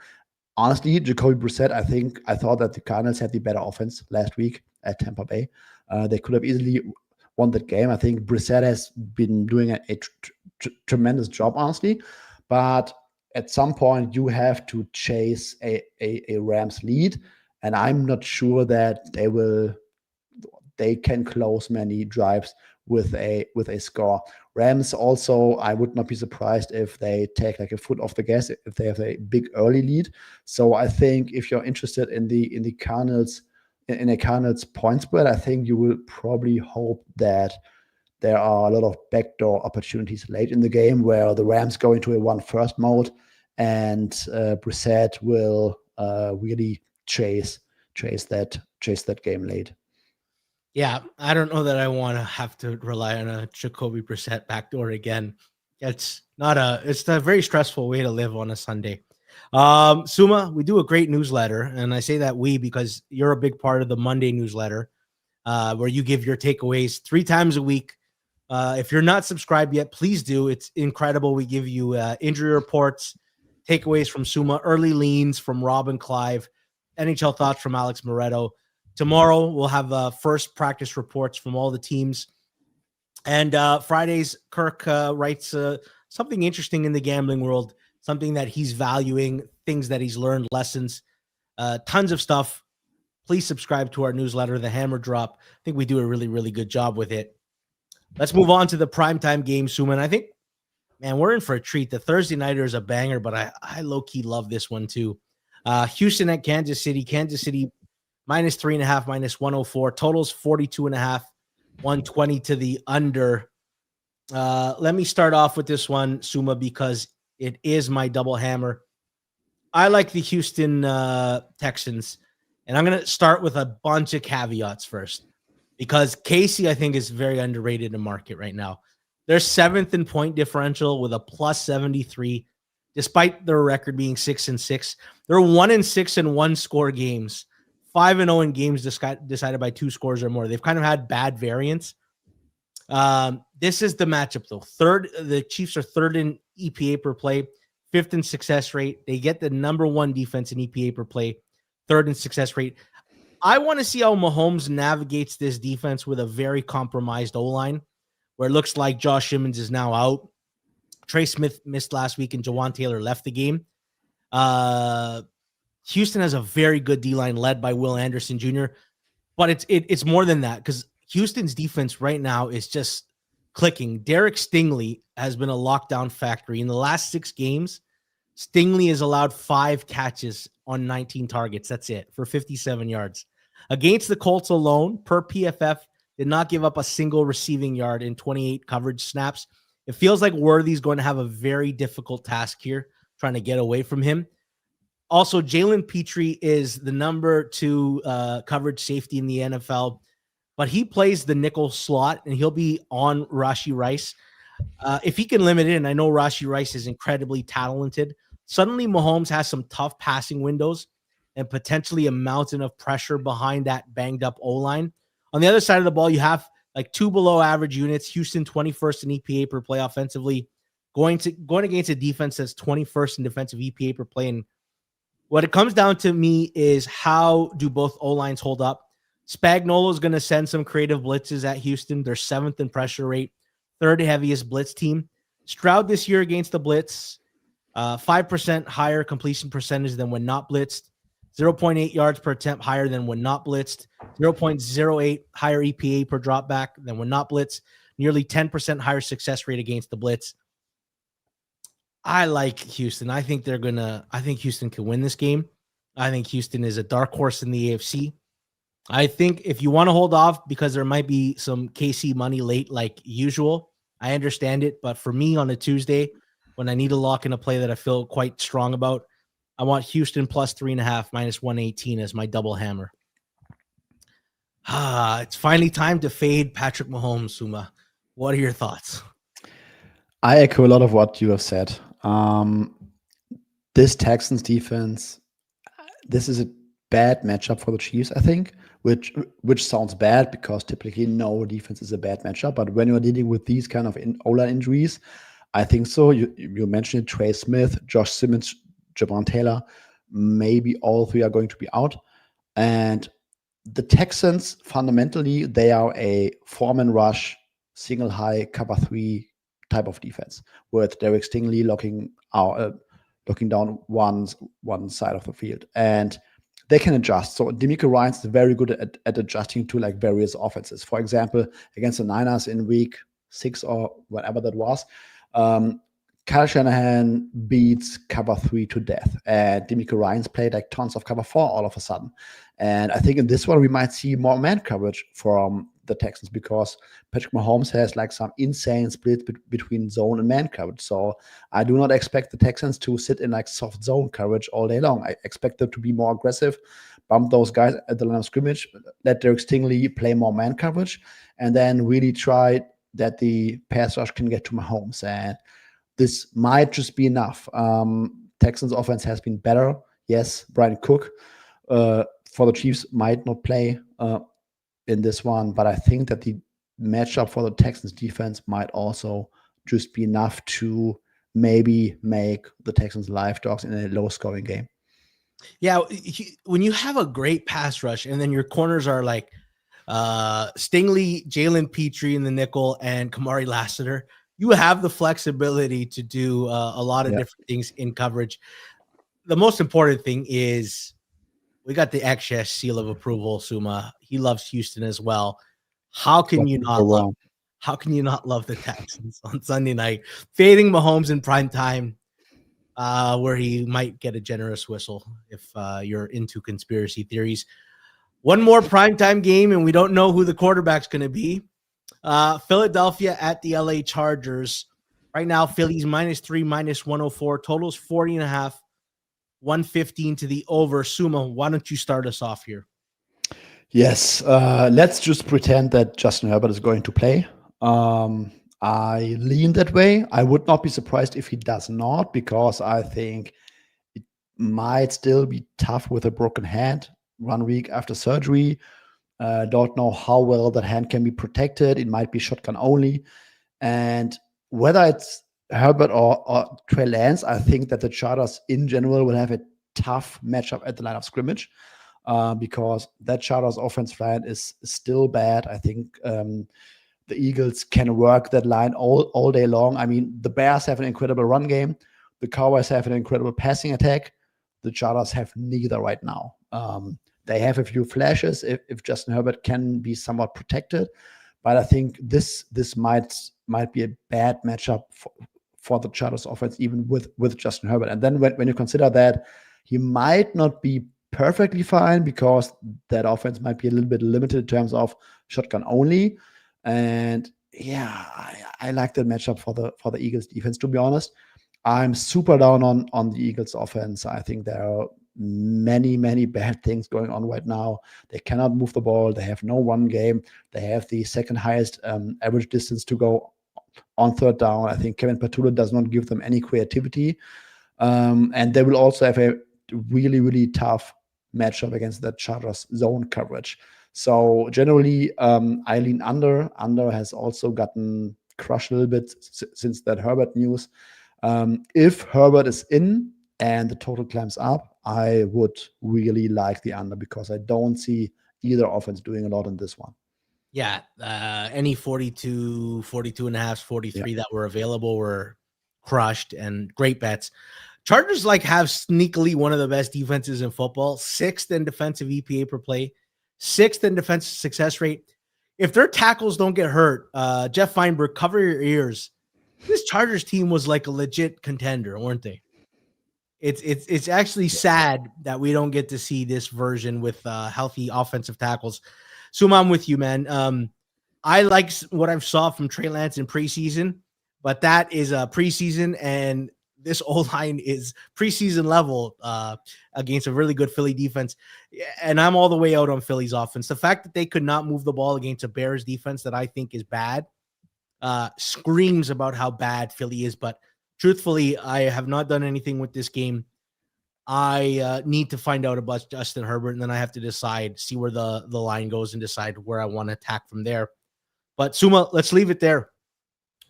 Honestly, Jacoby Brissett, I thought that the Cardinals had the better offense last week at Tampa Bay. They could have easily won that game. I think Brissett has been doing a tremendous job, honestly. But at some point, you have to chase a Rams lead. And I'm not sure that they can close many drives with a score. Rams also, I would not be surprised if they take like a foot off the gas if they have a big early lead. So I think if you're interested in the Cardinals in a Cardinals point spread, I think you will probably hope that there are a lot of backdoor opportunities late in the game where the Rams go into a 1-1 mode and Brissett will really chase that game late. Yeah, I don't know that I want to have to rely on a Jacoby Brissett backdoor again. It's a very stressful way to live on a Sunday. Suuma, we do a great newsletter, and I say that we because you're a big part of the Monday newsletter, where you give your takeaways 3 times a week. If you're not subscribed yet, please do. It's incredible. We give you injury reports, takeaways from Suuma, early leans from Rob and Clive, NHL thoughts from Alex Moretto. Tomorrow, we'll have first practice reports from all the teams. And Fridays, Kirk writes something interesting in the gambling world, something that he's valuing, things that he's learned, lessons, tons of stuff. Please subscribe to our newsletter, The Hammer Drop. I think we do a really, really good job with it. Let's move on to the primetime game, Suman. I think, man, we're in for a treat. The Thursday nighter is a banger, but I low-key love this one too. Houston at Kansas City. Kansas City minus 3.5, minus 104. Totals 42.5, 120 to the under. Let me start off with this one, Suuma, because it is my double hammer. I like the Houston Texans, and I'm going to start with a bunch of caveats first, because Casey, I think, is very underrated in the market right now. They're 7th in point differential with a plus 73, despite their record being 6-6. They're 1-6 in one-score games, 5-0 in games decided by 2 scores or more. They've kind of had bad variance. This is the matchup, though. The Chiefs are 3rd in EPA per play, 5th in success rate. They get the number 1 defense in EPA per play, 3rd in success rate. I want to see how Mahomes navigates this defense with a very compromised O-line, where it looks like Josh Simmons is now out. Trey Smith missed last week, and Jawan Taylor left the game. Houston has a very good D-line led by Will Anderson Jr., but it's more than that, because Houston's defense right now is just clicking. Derek Stingley has been a lockdown factory. In the last 6 games, Stingley has allowed 5 catches on 19 targets. That's it, for 57 yards. Against the Colts alone, per PFF, did not give up a single receiving yard in 28 coverage snaps. It feels like Worthy's going to have a very difficult task here, trying to get away from him. Also, Jalen Petrie is the number 2 coverage safety in the NFL, but he plays the nickel slot, and he'll be on Rashee Rice. If he can limit it, and I know Rashee Rice is incredibly talented, suddenly Mahomes has some tough passing windows and potentially a mountain of pressure behind that banged-up O-line. On the other side of the ball, you have like 2 below-average units. Houston 21st in EPA per play offensively, going against a defense that's 21st in defensive EPA per play. And what it comes down to me is, how do both O-lines hold up? Spagnuolo is going to send some creative blitzes at Houston. They're 7th in pressure rate, 3rd heaviest blitz team. Stroud this year against the blitz, 5% higher completion percentage than when not blitzed, 0.8 yards per attempt higher than when not blitzed, 0.08 higher EPA per drop back than when not blitzed, nearly 10% higher success rate against the blitz. I like Houston. I think Houston can win this game. I think Houston is a dark horse in the AFC. I think if you want to hold off because there might be some KC money late like usual, I understand it. But for me on a Tuesday, when I need to lock in a play that I feel quite strong about, I want Houston plus 3.5, minus 118 as my double hammer. It's finally time to fade Patrick Mahomes, Suuma. What are your thoughts? I echo a lot of what you have said. This Texans defense, this is a bad matchup for the Chiefs, I think, which sounds bad because typically no defense is a bad matchup. But when you're dealing with these kind of O-line injuries, I think so. You mentioned Trey Smith, Josh Simmons, Jawan Taylor, maybe all 3 are going to be out. And the Texans, fundamentally, they are a 4-man rush, single high, cover 3 type of defense, with Derek Stingley locking down one side of the field. And they can adjust. So DeMeco Ryans is very good at adjusting to like various offenses. For example, against the Niners in week 6 or whatever that was, Kyle Shanahan beats cover 3 to death, and DeMeco Ryans played like tons of cover 4 all of a sudden. And I think in this one we might see more man coverage from the Texans, because Patrick Mahomes has like some insane split between zone and man coverage. So I do not expect the Texans to sit in like soft zone coverage all day long. I expect them to be more aggressive, bump those guys at the line of scrimmage, let Derek Stingley play more man coverage, and then really try that the pass rush can get to Mahomes. And this might just be enough. Texans offense has been better. Yes, Brian Cook for the Chiefs might not play in this one, but I think that the matchup for the Texans defense might also just be enough to maybe make the Texans live dogs in a low scoring game. Yeah, when you have a great pass rush and then your corners are like Stingley, Jalen Petrie in the nickel, and Kamari Lassiter, you have the flexibility to do a lot of different things in coverage. The most important thing is we got the XS seal of approval, Suuma. He loves Houston as well. How can you not love the Texans on Sunday night? Fading Mahomes in prime time, where he might get a generous whistle if you're into conspiracy theories. One more primetime game, and we don't know who the quarterback's going to be. Philadelphia at the LA Chargers. Right now, Phillies -3, -104. Totals 40.5, 115 to the over. Suuma, why don't you start us off here? Yes, let's just pretend that Justin Herbert is going to play. I lean that way. I would not be surprised if he does not, because I think it might still be tough with a broken hand 1 week after surgery. Don't know how well that hand can be protected. It might be shotgun only. And whether it's Herbert or Trey Lance, I think that the Chargers in general will have a tough matchup at the line of scrimmage. Because that Chargers offense line is still bad. I think the Eagles can work that line all day long. I mean, the Bears have an incredible run game. The Cowboys have an incredible passing attack. The Chargers have neither right now. They have a few flashes if Justin Herbert can be somewhat protected. But I think this might be a bad matchup for the Chargers offense, even with Justin Herbert. And then when you consider that he might not be perfectly fine, because that offense might be a little bit limited in terms of shotgun only. And yeah, I like that matchup for the Eagles defense, to be honest. I'm super down on the Eagles offense. I think there are many bad things going on right now. They cannot move the ball. They have no run game. They have the second highest average distance to go on third down. I think Kevin Pizzola does not give them any creativity. And they will also have a really tough matchup against the Chargers zone coverage. So generally, I lean under. Under has also gotten crushed a little bit since that Herbert news. If Herbert is in and the total climbs up, I would really like the under, because I don't see either offense doing a lot in this one. Yeah, any 42 and a half, 43 that were available were crushed, and great bets. Chargers have sneakily one of the best defenses in football, 6th in defensive EPA per play, 6th in defensive success rate. If their tackles don't get hurt, Jeff Feinberg, cover your ears. This Chargers team was like a legit contender, weren't they? It's actually sad that we don't get to see this version with healthy offensive tackles. Suuma, I'm with you, man. I like what I've saw from Trey Lance in preseason, but that is a preseason, and this O-line is preseason level against a really good Philly defense. And I'm all the way out on Philly's offense. The fact that they could not move the ball against a Bears defense that I think is bad screams about how bad Philly is. But truthfully, I have not done anything with this game. I need to find out about Justin Herbert, and then I have to see where the line goes and decide where I want to attack from there. But Suuma, let's leave it there.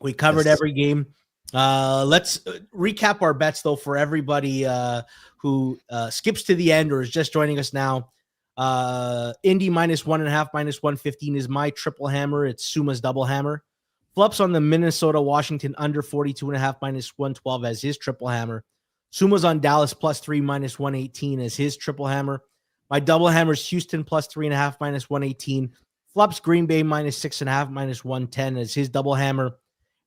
We covered every game. Let's recap our bets, though, for everybody who skips to the end or is just joining us now. Indy -1.5, -115 is my triple hammer. It's Suma's double hammer. Flup's on the Minnesota-Washington under 42.5, -112 as his triple hammer. Suma's on Dallas +3, -118 as his triple hammer. My double hammer is Houston +3.5, -118. Flup's Green Bay -6.5, -110 as his double hammer.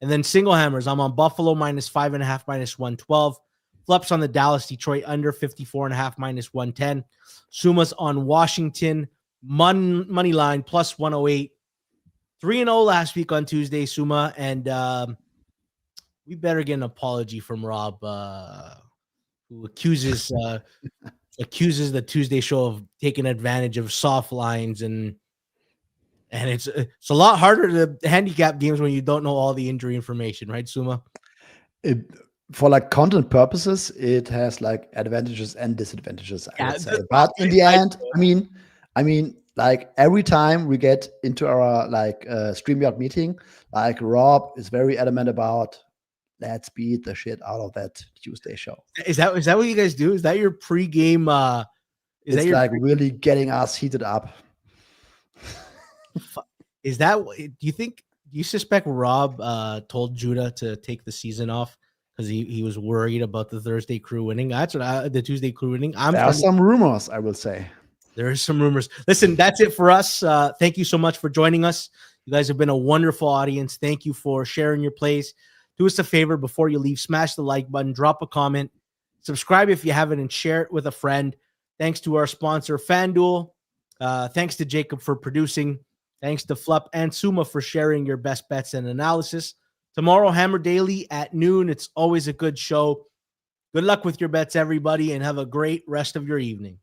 And then single hammers, I'm on Buffalo -5.5, -112. Flup's on the Dallas Detroit under 54.5, -110. Suma's on Washington money line +108. 3-0 last week on Tuesday, Suuma, and we better get an apology from Rob, who accuses the Tuesday show of taking advantage of soft lines, and it's a lot harder to handicap games when you don't know all the injury information, right, Suuma? For content purposes, it has advantages and disadvantages, I would say. But in the end, I mean, every time we get into our StreamYard meeting, Rob is very adamant about, let's beat the shit out of that Tuesday show. Is that what you guys do? Is that your pregame? Really getting us heated up. Is that? Do you suspect Rob told Judah to take the season off because he was worried about the Thursday crew winning? That's what the Tuesday crew winning. There are some rumors, I will say. There are some rumors. Listen, that's it for us. Thank you so much for joining us. You guys have been a wonderful audience. Thank you for sharing your plays. Do us a favor before you leave. Smash the like button. Drop a comment. Subscribe if you haven't, and share it with a friend. Thanks to our sponsor, FanDuel. Thanks to Jacob for producing. Thanks to Flup and Suuma for sharing your best bets and analysis. Tomorrow, Hammer Daily at noon. It's always a good show. Good luck with your bets, everybody, and have a great rest of your evening.